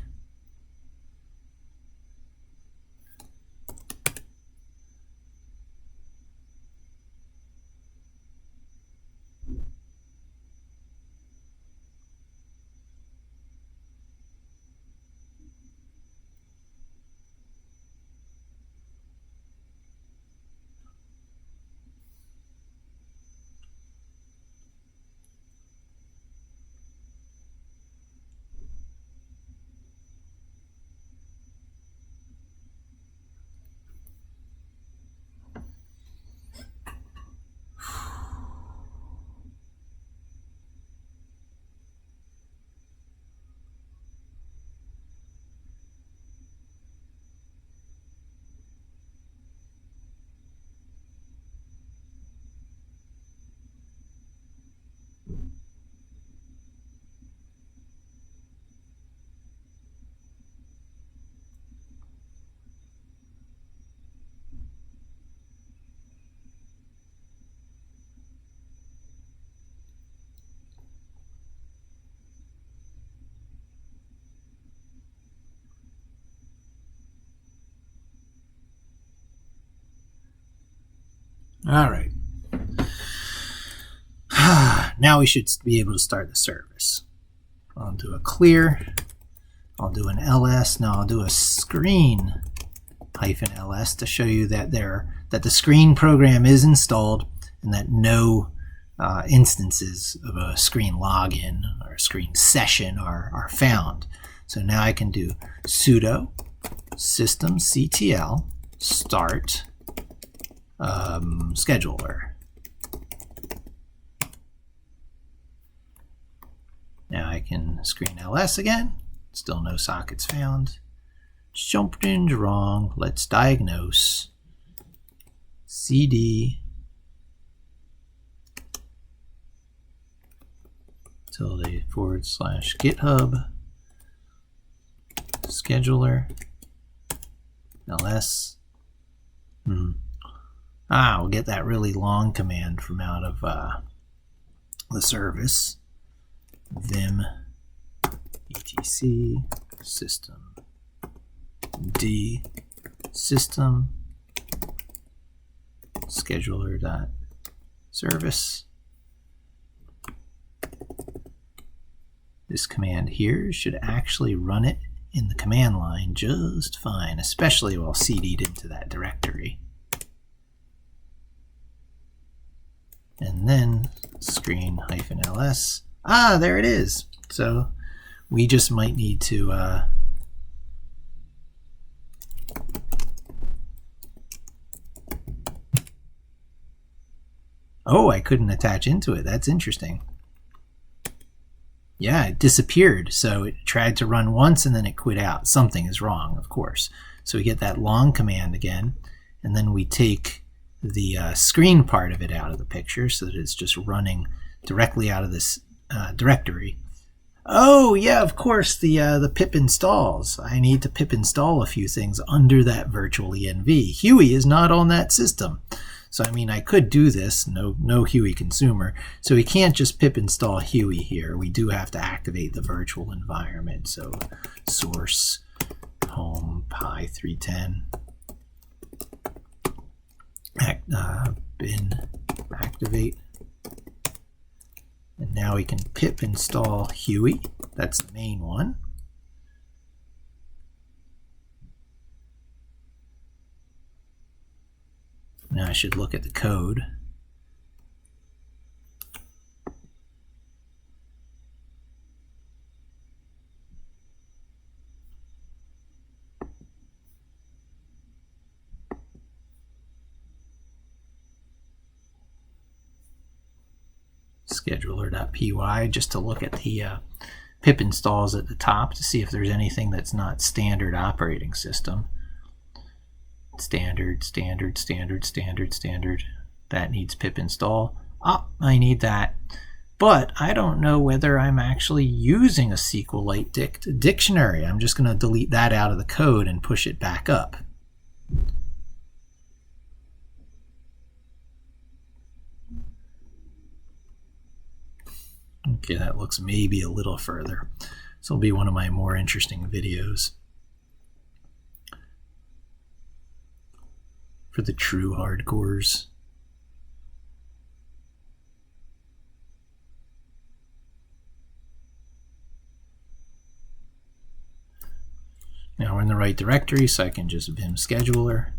All right. Now we should be able to start the service. I'll do a clear. I'll do an ls. Now I'll do a screen -ls to show you that the screen program is installed and that no instances of a screen login or a screen session are found. So now I can do sudo systemctl start scheduler. Now I can screen ls again. Still no sockets found. Something's wrong. Let's diagnose. cd //github scheduler ls. We'll get that really long command from out of the service. Vim etc system d system scheduler.service. This command here should actually run it in the command line just fine, especially while cd'd into that directory. And then screen -ls. There it is. So we just might need to oh, I couldn't attach into it. That's interesting. Yeah, it disappeared. So it tried to run once and then it quit out. Something is wrong, of course. So we get that long command again, and then we take the screen part of it out of the picture so that it's just running directly out of this directory. Oh yeah, of course, the pip installs. I need to pip install a few things under that Virtual Env. Huey is not on that system. So I mean, I could do this, no Huey consumer. So we can't just pip install Huey here. We do have to activate the virtual environment. So source home pi 310 bin activate. And now we can pip install Huey. That's the main one. Now I should look at the code. Scheduler.py, just to look at the pip installs at the top to see if there's anything that's not standard operating system. Standard. That needs pip install. Ah, I need that. But I don't know whether I'm actually using a SQLite dictionary. I'm just going to delete that out of the code and push it back up. Okay, that looks maybe a little further. This will be one of my more interesting videos. For the true hardcores. Now we're in the right directory, so I can just vim scheduler.py.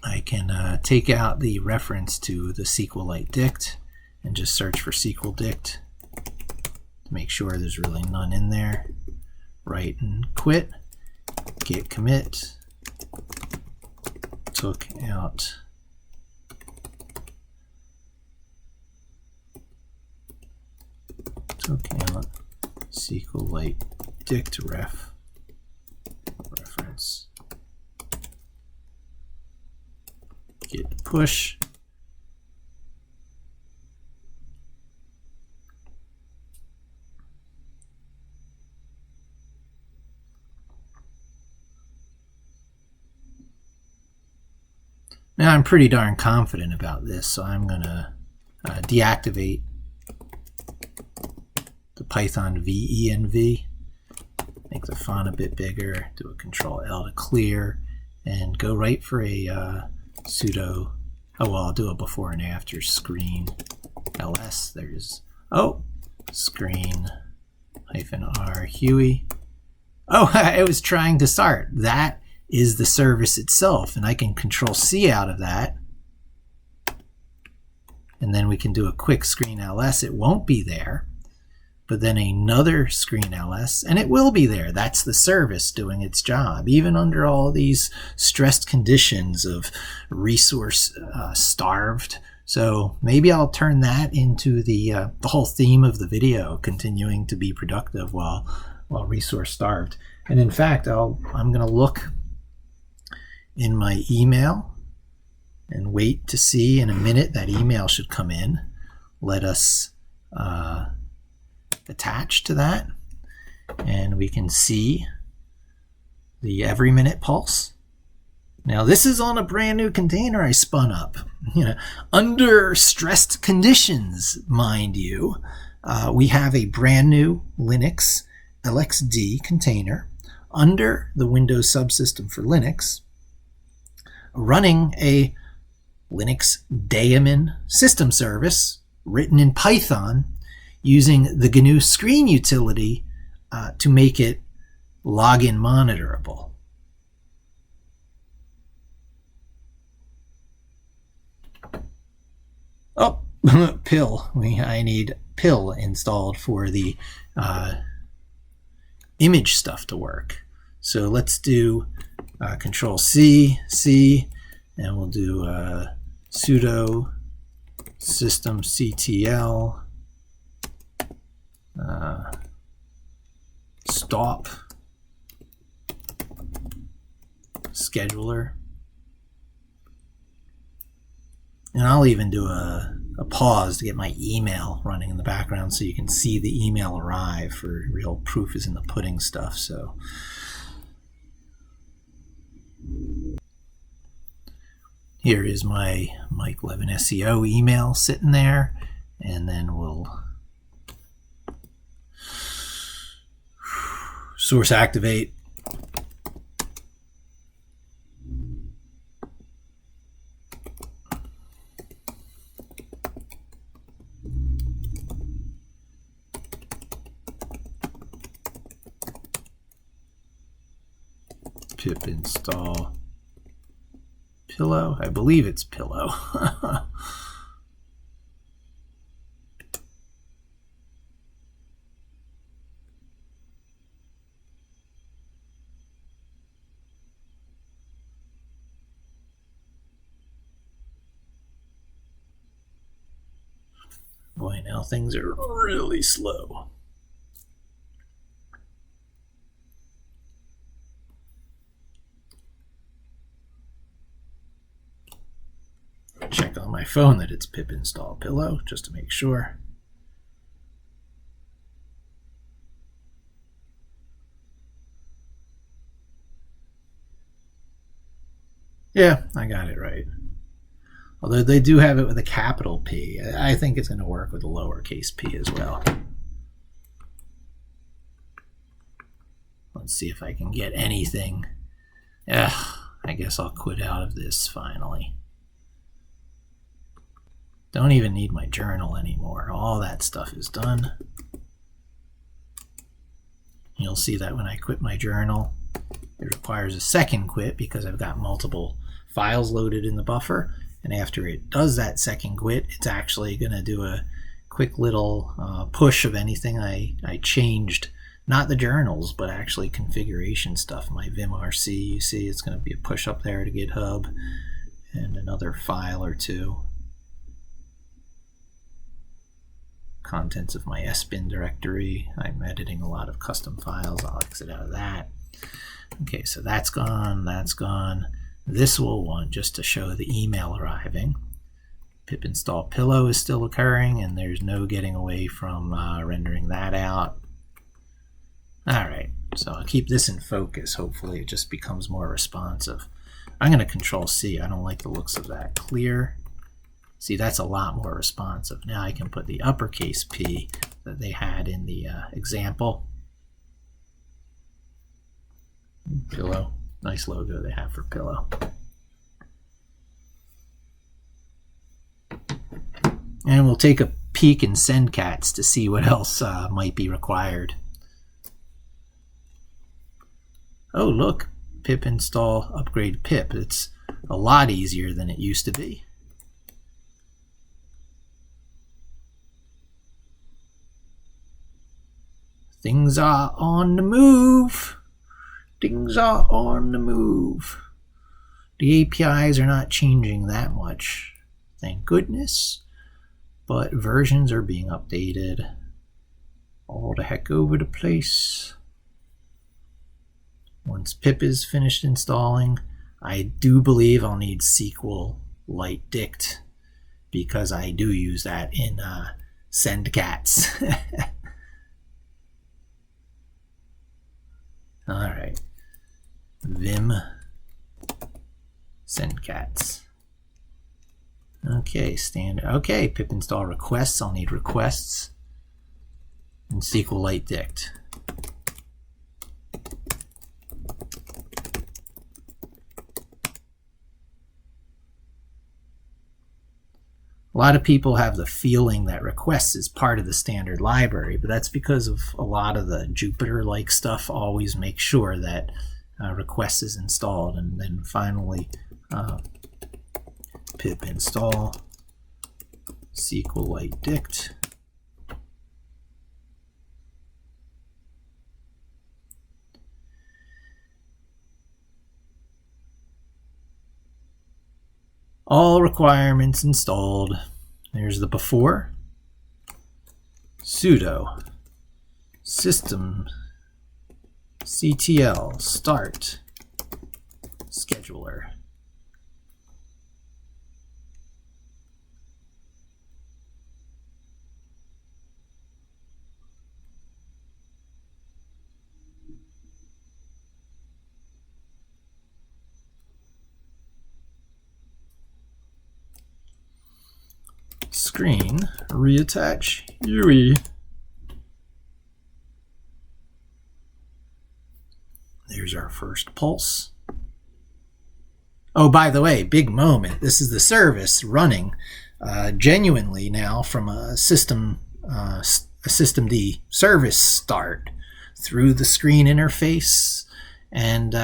I can take out the reference to the SQLite dict and just search for SQL dict to make sure there's really none in there. Write and quit. Git commit. Took out SQLite dict reference. Git push. Now I'm pretty darn confident about this, so I'm going to deactivate the Python venv, make the font a bit bigger, do a Control-L to clear, and go right for a sudo, oh well, I'll do a before and after screen ls. There's, oh, screen -r Huey. Oh, I was trying to start. That is the service itself, and I can Control-C out of that. And then we can do a quick screen ls. It won't be there, but then another screen ls, and it will be there. That's the service doing its job, even under all these stressed conditions of resource starved. So maybe I'll turn that into the whole theme of the video, continuing to be productive while resource starved. And in fact, I'm going to look in my email and wait to see. In a minute that email should come in. Let us attach to that, and we can see the every minute pulse. Now this is on a brand new container I spun up, under stressed conditions, mind you. We have a brand new Linux LXD container under the Windows subsystem for Linux, running a Linux daemon system service written in Python using the GNU screen utility to make it login monitorable. Oh, pill. I need pill installed for the image stuff to work. So let's do Control-C, and we'll do sudo systemctl stop scheduler And I'll even do a pause to get my email running in the background so you can see the email arrive, for real proof is in the pudding stuff. So here is my Mike Levin SEO email sitting there, and then we'll source activate. Pip install pillow. I believe it's pillow. Boy, now things are really slow. Check on my phone that it's pip install pillow just to make sure. Yeah, I got it right. Although they do have it with a capital P. I think it's going to work with a lowercase p as well. Let's see if I can get anything. I guess I'll quit out of this finally. Don't even need my journal anymore. All that stuff is done. You'll see that when I quit my journal, it requires a second quit because I've got multiple files loaded in the buffer. And after it does that second quit, it's actually going to do a quick little push of anything I changed. Not the journals, but actually configuration stuff. My vimrc, you see it's going to be a push up there to GitHub and another file or two. Contents of my sbin directory. I'm editing a lot of custom files. I'll exit out of that. Okay, so that's gone, that's gone. This will want just to show the email arriving. Pip install pillow is still occurring, and there's no getting away from rendering that out. Alright, so I'll keep this in focus. Hopefully it just becomes more responsive. I'm going to Control C. I don't like the looks of that. Clear. See, that's a lot more responsive. Now I can put the uppercase P that they had in the example. Pillow. Nice logo they have for pillow. And we'll take a peek in sendcats to see what else might be required. Oh, look. Pip install upgrade pip. It's a lot easier than it used to be. Things are on the move. Things are on the move. The APIs are not changing that much, thank goodness, but versions are being updated all the heck over the place. Once pip is finished installing, I do believe I'll need SQLite dict because I do use that in sendcats. All right, vim sendcats. Okay, standard. Okay, pip install requests. I'll need requests and SQLite dict. A lot of people have the feeling that requests is part of the standard library, but that's because of a lot of the Jupyter-like stuff always make sure that requests is installed. And then finally, pip install SQLite dict. All requirements installed. There's the before. Sudo system ctl start scheduler. screen, reattach UI. There's our first pulse. Oh, by the way, big moment. This is the service running genuinely now from a systemd service start through the screen interface, and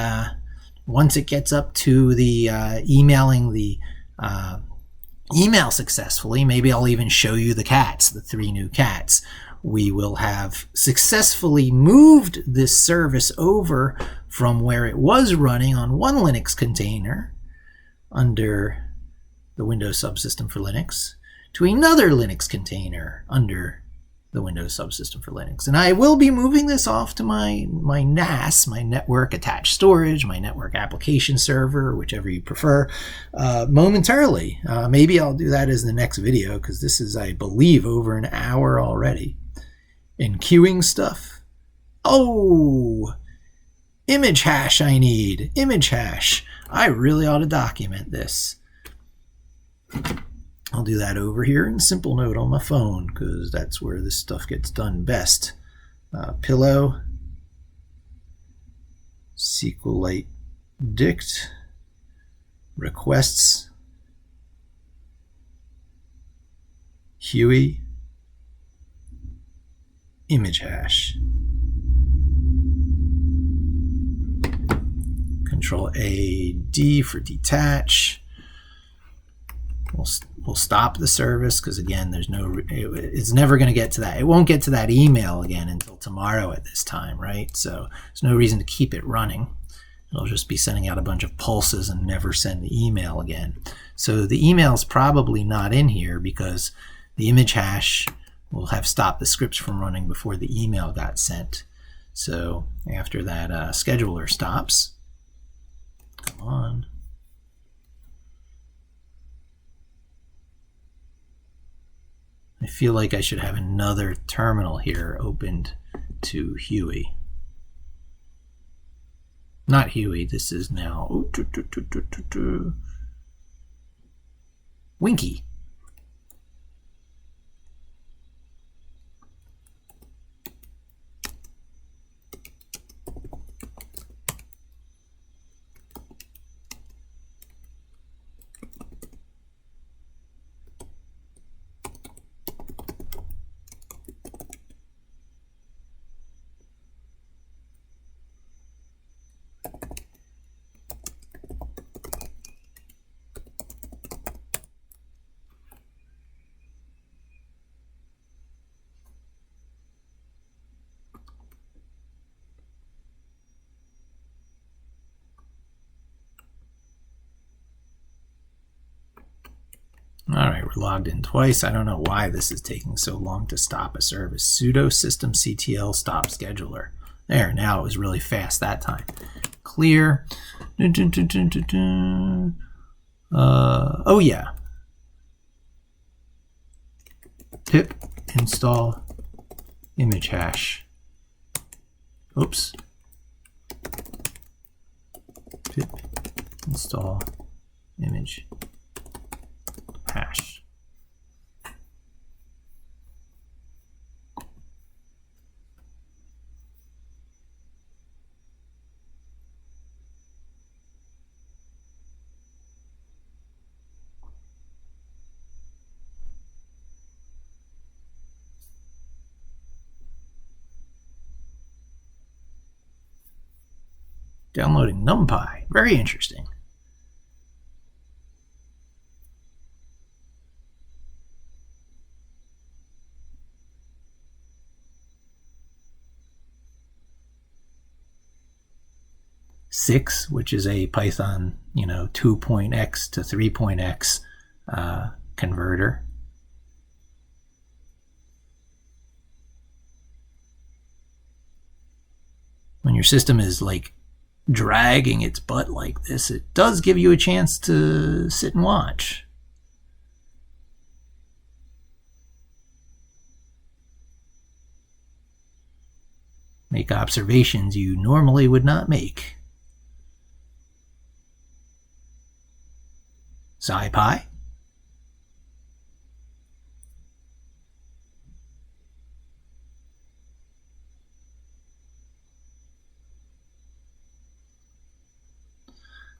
once it gets up to the emailing the email successfully, maybe I'll even show you the cats, the 3 new cats. We will have successfully moved this service over from where it was running on one Linux container under the Windows subsystem for Linux to another Linux container under the Windows subsystem for Linux. And I will be moving this off to my NAS, my network attached storage, my network application server, whichever you prefer, momentarily. Maybe I'll do that as the next video, because this is, I believe, over an hour already. In queuing stuff. Oh, image hash I need. Image hash. I really ought to document this. I'll do that over here in Simple Note on my phone, because that's where this stuff gets done best. Pillow, SQLite dict, requests, Huey, image hash. Control A, D for detach. We'll stop the service, because again, it's never going to get to that. It won't get to that email again until tomorrow at this time, right? So there's no reason to keep it running. It'll just be sending out a bunch of pulses and never send the email again. So the email's probably not in here because the image hash will have stopped the scripts from running before the email got sent. So after that scheduler stops, come on. I feel like I should have another terminal here opened to Huey. Not Huey, this is now Winky. All right, we're logged in twice. I don't know why this is taking so long to stop a service. Sudo systemctl stop scheduler. There, now it was really fast that time. Clear. Oh yeah. Pip install image hash. Oops. Pip install image hash. Downloading NumPy. Very interesting. Six, which is a Python, 2.x to 3.x converter. When your system is like dragging its butt like this, it does give you a chance to sit and watch. Make observations you normally would not make. SciPy.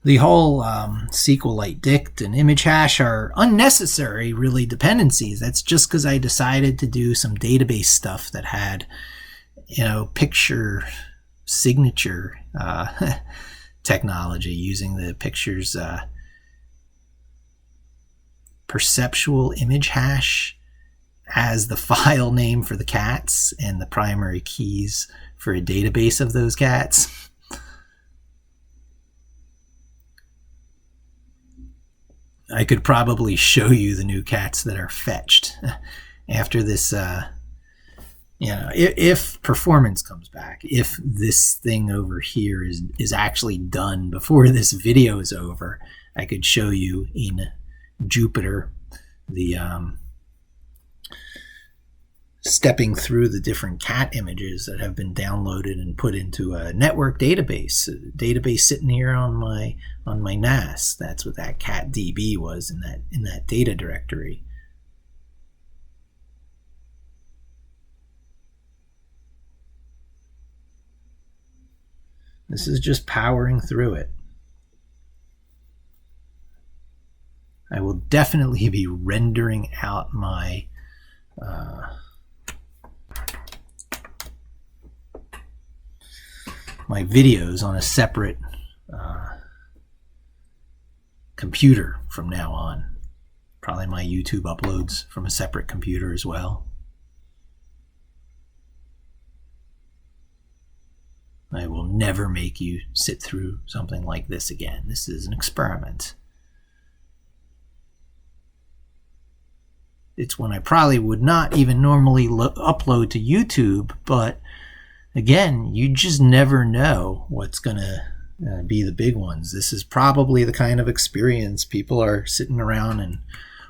The whole SQLite dict and image hash are unnecessary, really, dependencies. That's just because I decided to do some database stuff that had, picture signature technology using the picture's perceptual image hash as the file name for the cats and the primary keys for a database of those cats. I could probably show you the new cats that are fetched after this, if performance comes back, if this thing over here is actually done before this video is over, I could show you in Jupyter the stepping through the different cat images that have been downloaded and put into a network database. A database sitting here on my NAS. That's what that cat DB was in that data directory. This is just powering through it. I will definitely be rendering out my my videos on a separate computer from now on. Probably my YouTube uploads from a separate computer as well. I will never make you sit through something like this again. This is an experiment. It's one I probably would not even normally upload to YouTube, but again, you just never know what's going to be the big ones. This is probably the kind of experience people are sitting around and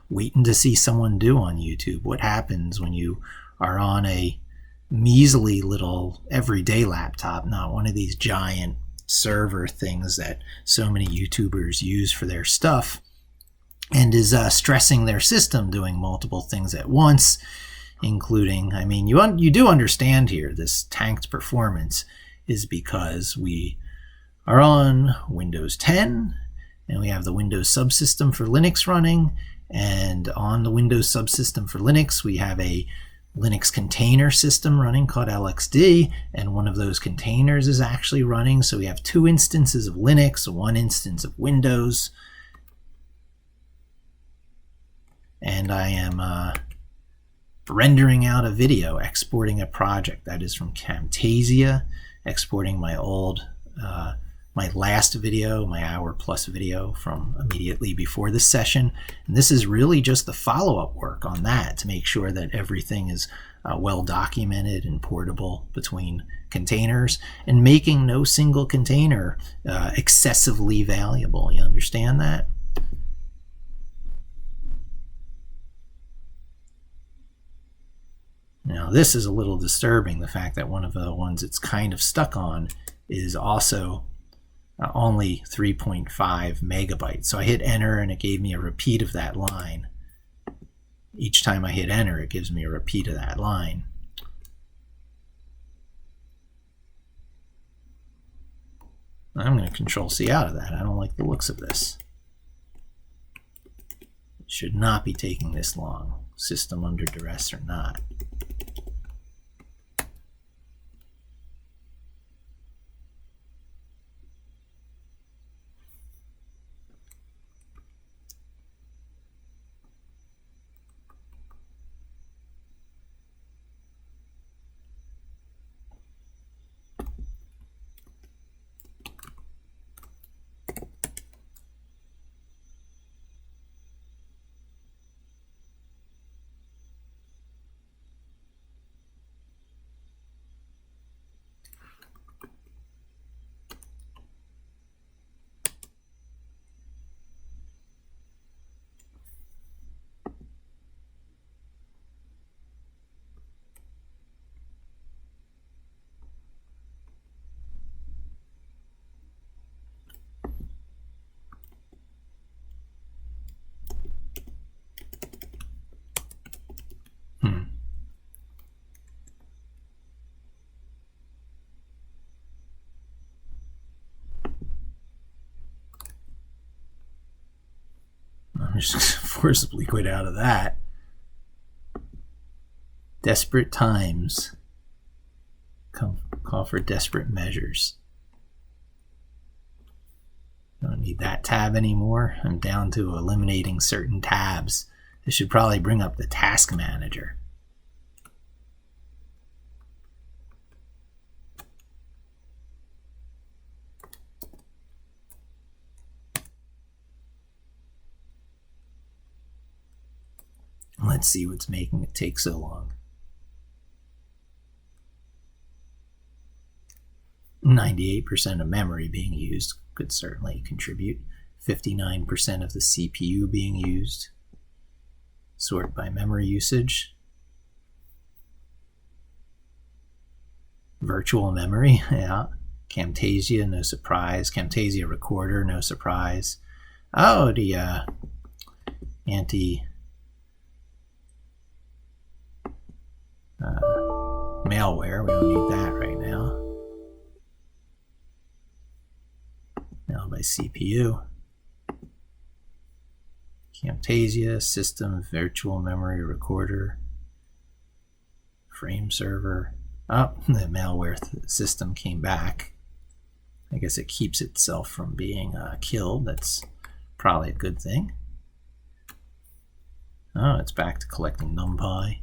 waiting to see someone do on YouTube. What happens when you are on a measly little everyday laptop, not one of these giant server things that so many YouTubers use for their stuff, and is stressing their system doing multiple things at once, including, you do understand here, this tanked performance is because we are on Windows 10 and we have the Windows subsystem for Linux running, and on the Windows subsystem for Linux we have a Linux container system running called LXD, and one of those containers is actually running, so we have two instances of Linux, one instance of Windows, and I am rendering out a video, exporting a project that is from Camtasia, exporting my old, my last video, my hour-plus video from immediately before this session. And this is really just the follow-up work on that to make sure that everything is well documented and portable between containers, and making no single container excessively valuable. You understand that? Now this is a little disturbing, the fact that one of the ones it's kind of stuck on is also only 3.5 megabytes. So I hit enter and it gave me a repeat of that line. Each time I hit enter, it gives me a repeat of that line. I'm going to Control-C out of that. I don't like the looks of this. It should not be taking this long, system under duress or not. just forcibly quit out of that. Desperate times call for desperate measures. I don't need that tab anymore. I'm down to eliminating certain tabs. This should probably bring up the task manager. Let's see what's making it take so long. 98% of memory being used could certainly contribute. 59% of the CPU being used. Sort by memory usage. Virtual memory, yeah. Camtasia, no surprise. Camtasia recorder, no surprise. Oh, the malware, we don't need that right now. Now by CPU. Camtasia, system, virtual memory recorder, frame server. Oh, the malware system came back. I guess it keeps itself from being killed. That's probably a good thing. Oh, it's back to collecting NumPy.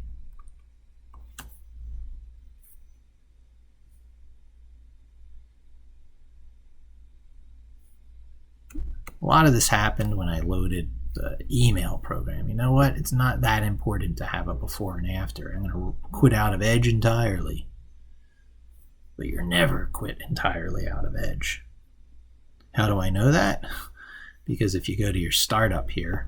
A lot of this happened when I loaded the email program. You know what? It's not that important to have a before and after. I'm going to quit out of Edge entirely. But you're never quit entirely out of Edge. How do I know that? Because if you go to your startup here,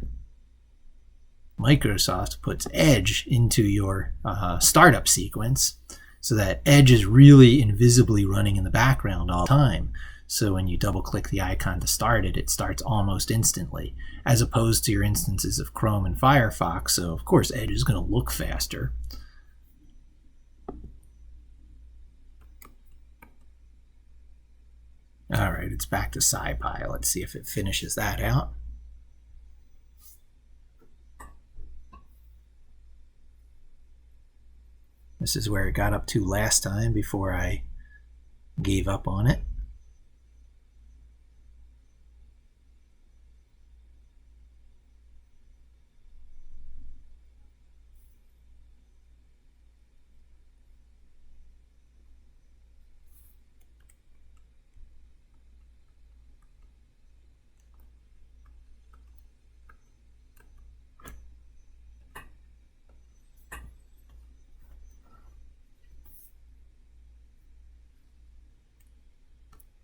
Microsoft puts Edge into your startup sequence so that Edge is really invisibly running in the background all the time. So when you double click the icon to start it, it starts almost instantly, as opposed to your instances of Chrome and Firefox. So of course Edge is going to look faster. All right, it's back to SciPy. Let's see if it finishes that out. This is where it got up to last time before I gave up on it.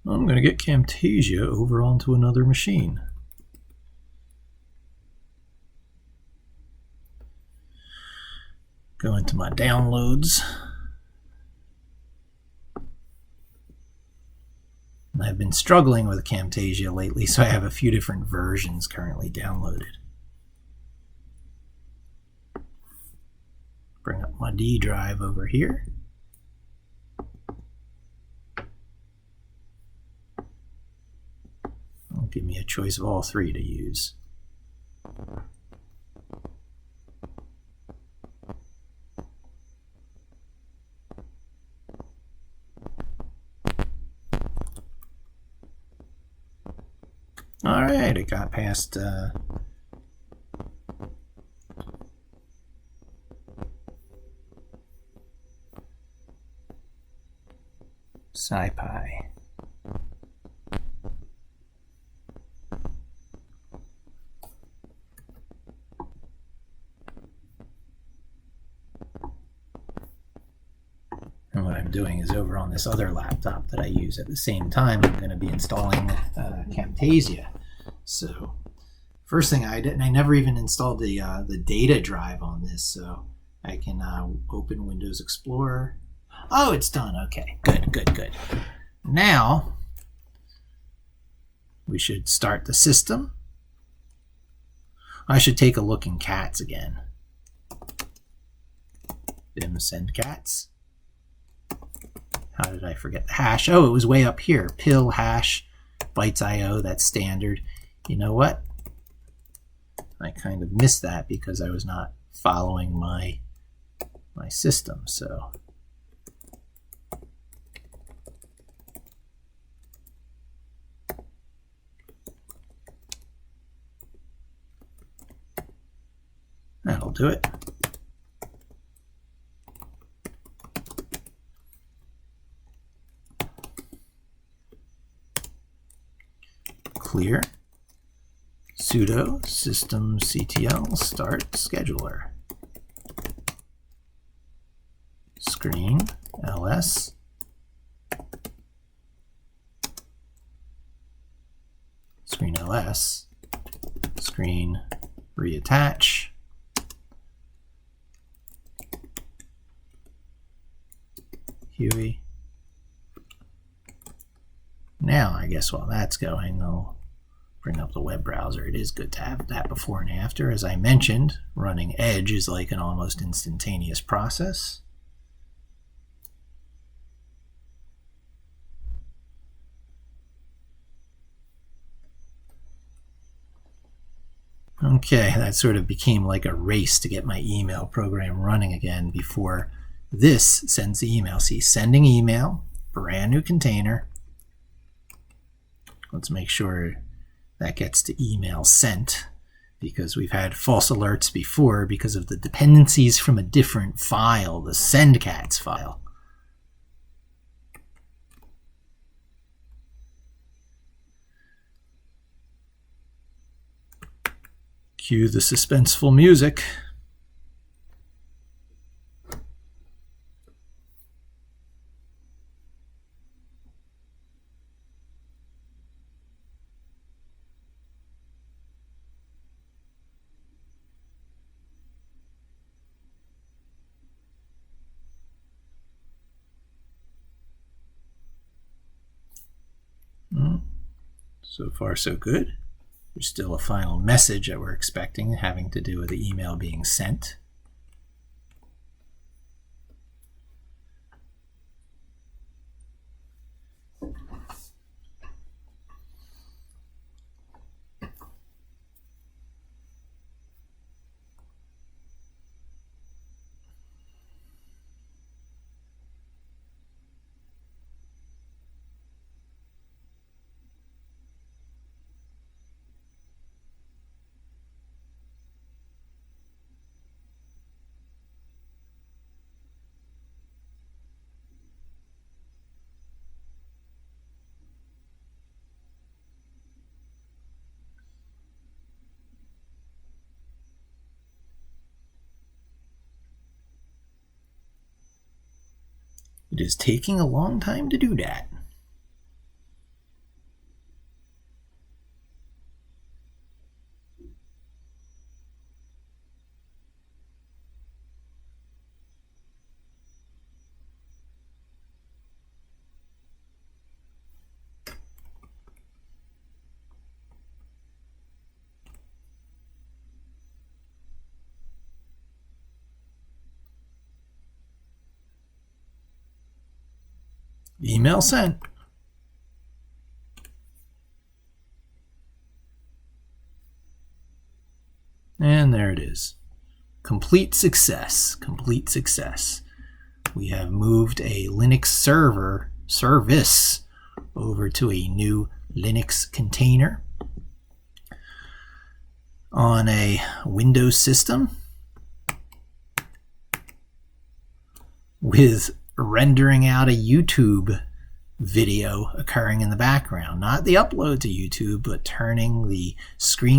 I'm going to get Camtasia over onto another machine. Go into my downloads. And I've been struggling with Camtasia lately, so I have a few different versions currently downloaded. Bring up my D drive over here. Give me a choice of all three to use. All right, it got past SciPy. And what I'm doing is over on this other laptop that I use at the same time, I'm going to be installing Camtasia. So first thing I did, and I never even installed the data drive on this, so I can open Windows Explorer. Oh, it's done. Okay, good. Now we should start the system. I should take a look in cats again. Vim send cats. How did I forget the hash? Oh, it was way up here. Pill hash bytes IO, that's standard. You know what? I kind of missed that because I was not following my system. So that'll do it. Clear sudo systemctl start scheduler screen ls screen reattach Huey. Now I guess while that's going, I'll bring up the web browser. It is good to have that before and after. As I mentioned, running Edge is like an almost instantaneous process. Okay, that sort of became like a race to get my email program running again before this sends the email. See, sending email, brand new container. Let's make sure that gets to email sent, because we've had false alerts before because of the dependencies from a different file, the sendcats file. Cue the suspenseful music. So far, so good. There's still a final message that we're expecting, having to do with the email being sent. It is taking a long time to do that. Email sent. And there it is. Complete success. Complete success. We have moved a Linux service over to a new Linux container on a Windows system with rendering out a YouTube video occurring in the background. Not the upload to YouTube, but turning the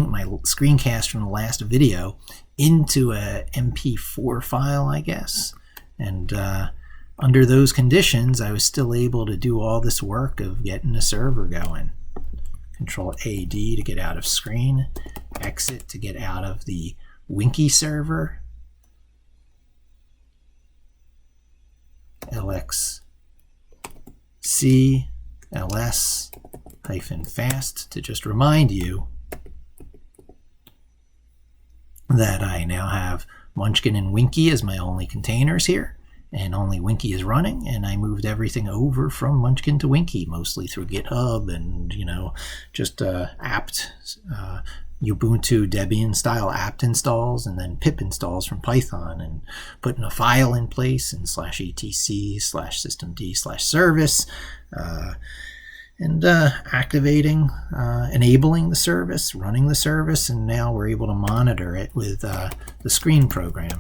my screencast from the last video into a MP4 file, I guess. And under those conditions, I was still able to do all this work of getting a server going. Control AD to get out of screen, exit to get out of the Winky server, LXC ls-fast to just remind you that I now have Munchkin and Winky as my only containers here, and only Winky is running, and I moved everything over from Munchkin to Winky, mostly through GitHub and, just apt Ubuntu Debian style apt installs, and then pip installs from Python, and putting a file in place in /etc/systemd/service, and activating, enabling the service, running the service, and now we're able to monitor it with the screen program.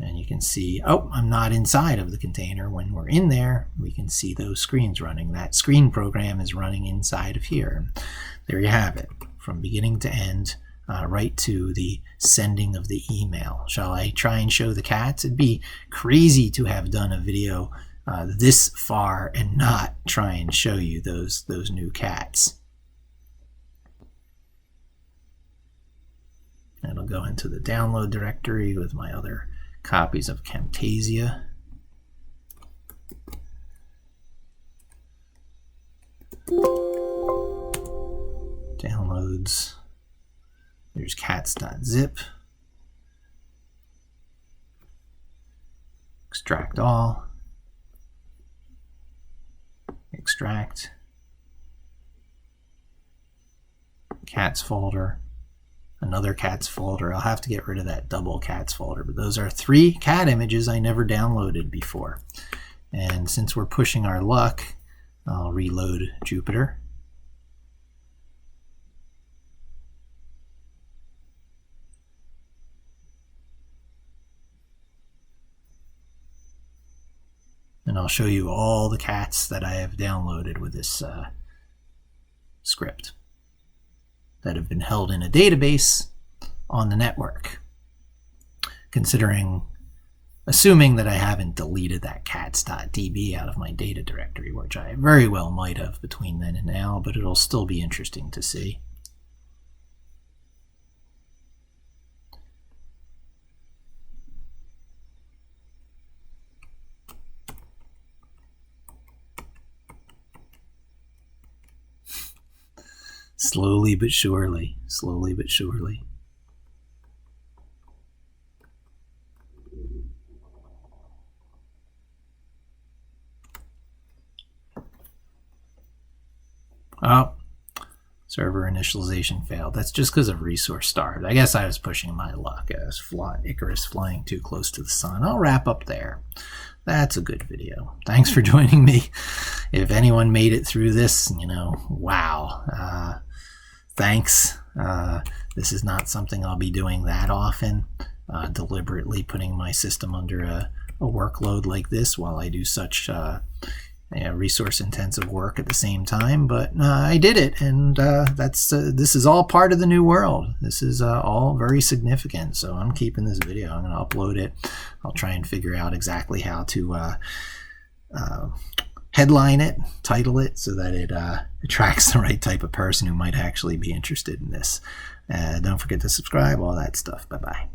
And you can see, oh, I'm not inside of the container. When we're in there, we can see those screens running. That screen program is running inside of here. There you have it, from beginning to end, right to the sending of the email. Shall I try and show the cats? It'd be crazy to have done a video this far and not try and show you those new cats. It'll go into the download directory with my other copies of Camtasia. Downloads. There's cats.zip. Extract all. Extract. Cats folder. Another cats folder. I'll have to get rid of that double cats folder, but those are 3 cat images I never downloaded before. And since we're pushing our luck, I'll reload Jupyter. And I'll show you all the cats that I have downloaded with this script that have been held in a database on the network, assuming that I haven't deleted that cats.db out of my data directory, which I very well might have between then and now, but it'll still be interesting to see. Slowly but surely, slowly but surely. Oh, server initialization failed. That's just because of resource starved. I guess I was pushing my luck. I was Icarus flying too close to the sun. I'll wrap up there. That's a good video. Thanks for joining me. If anyone made it through this, wow. Thanks. This is not something I'll be doing that often, deliberately putting my system under a workload like this while I do such resource-intensive work at the same time. But I did it, and this is all part of the new world. This is all very significant, so I'm keeping this video. I'm going to upload it. I'll try and figure out exactly how to headline it, title it, so that it attracts the right type of person who might actually be interested in this. Don't forget to subscribe, all that stuff. Bye-bye.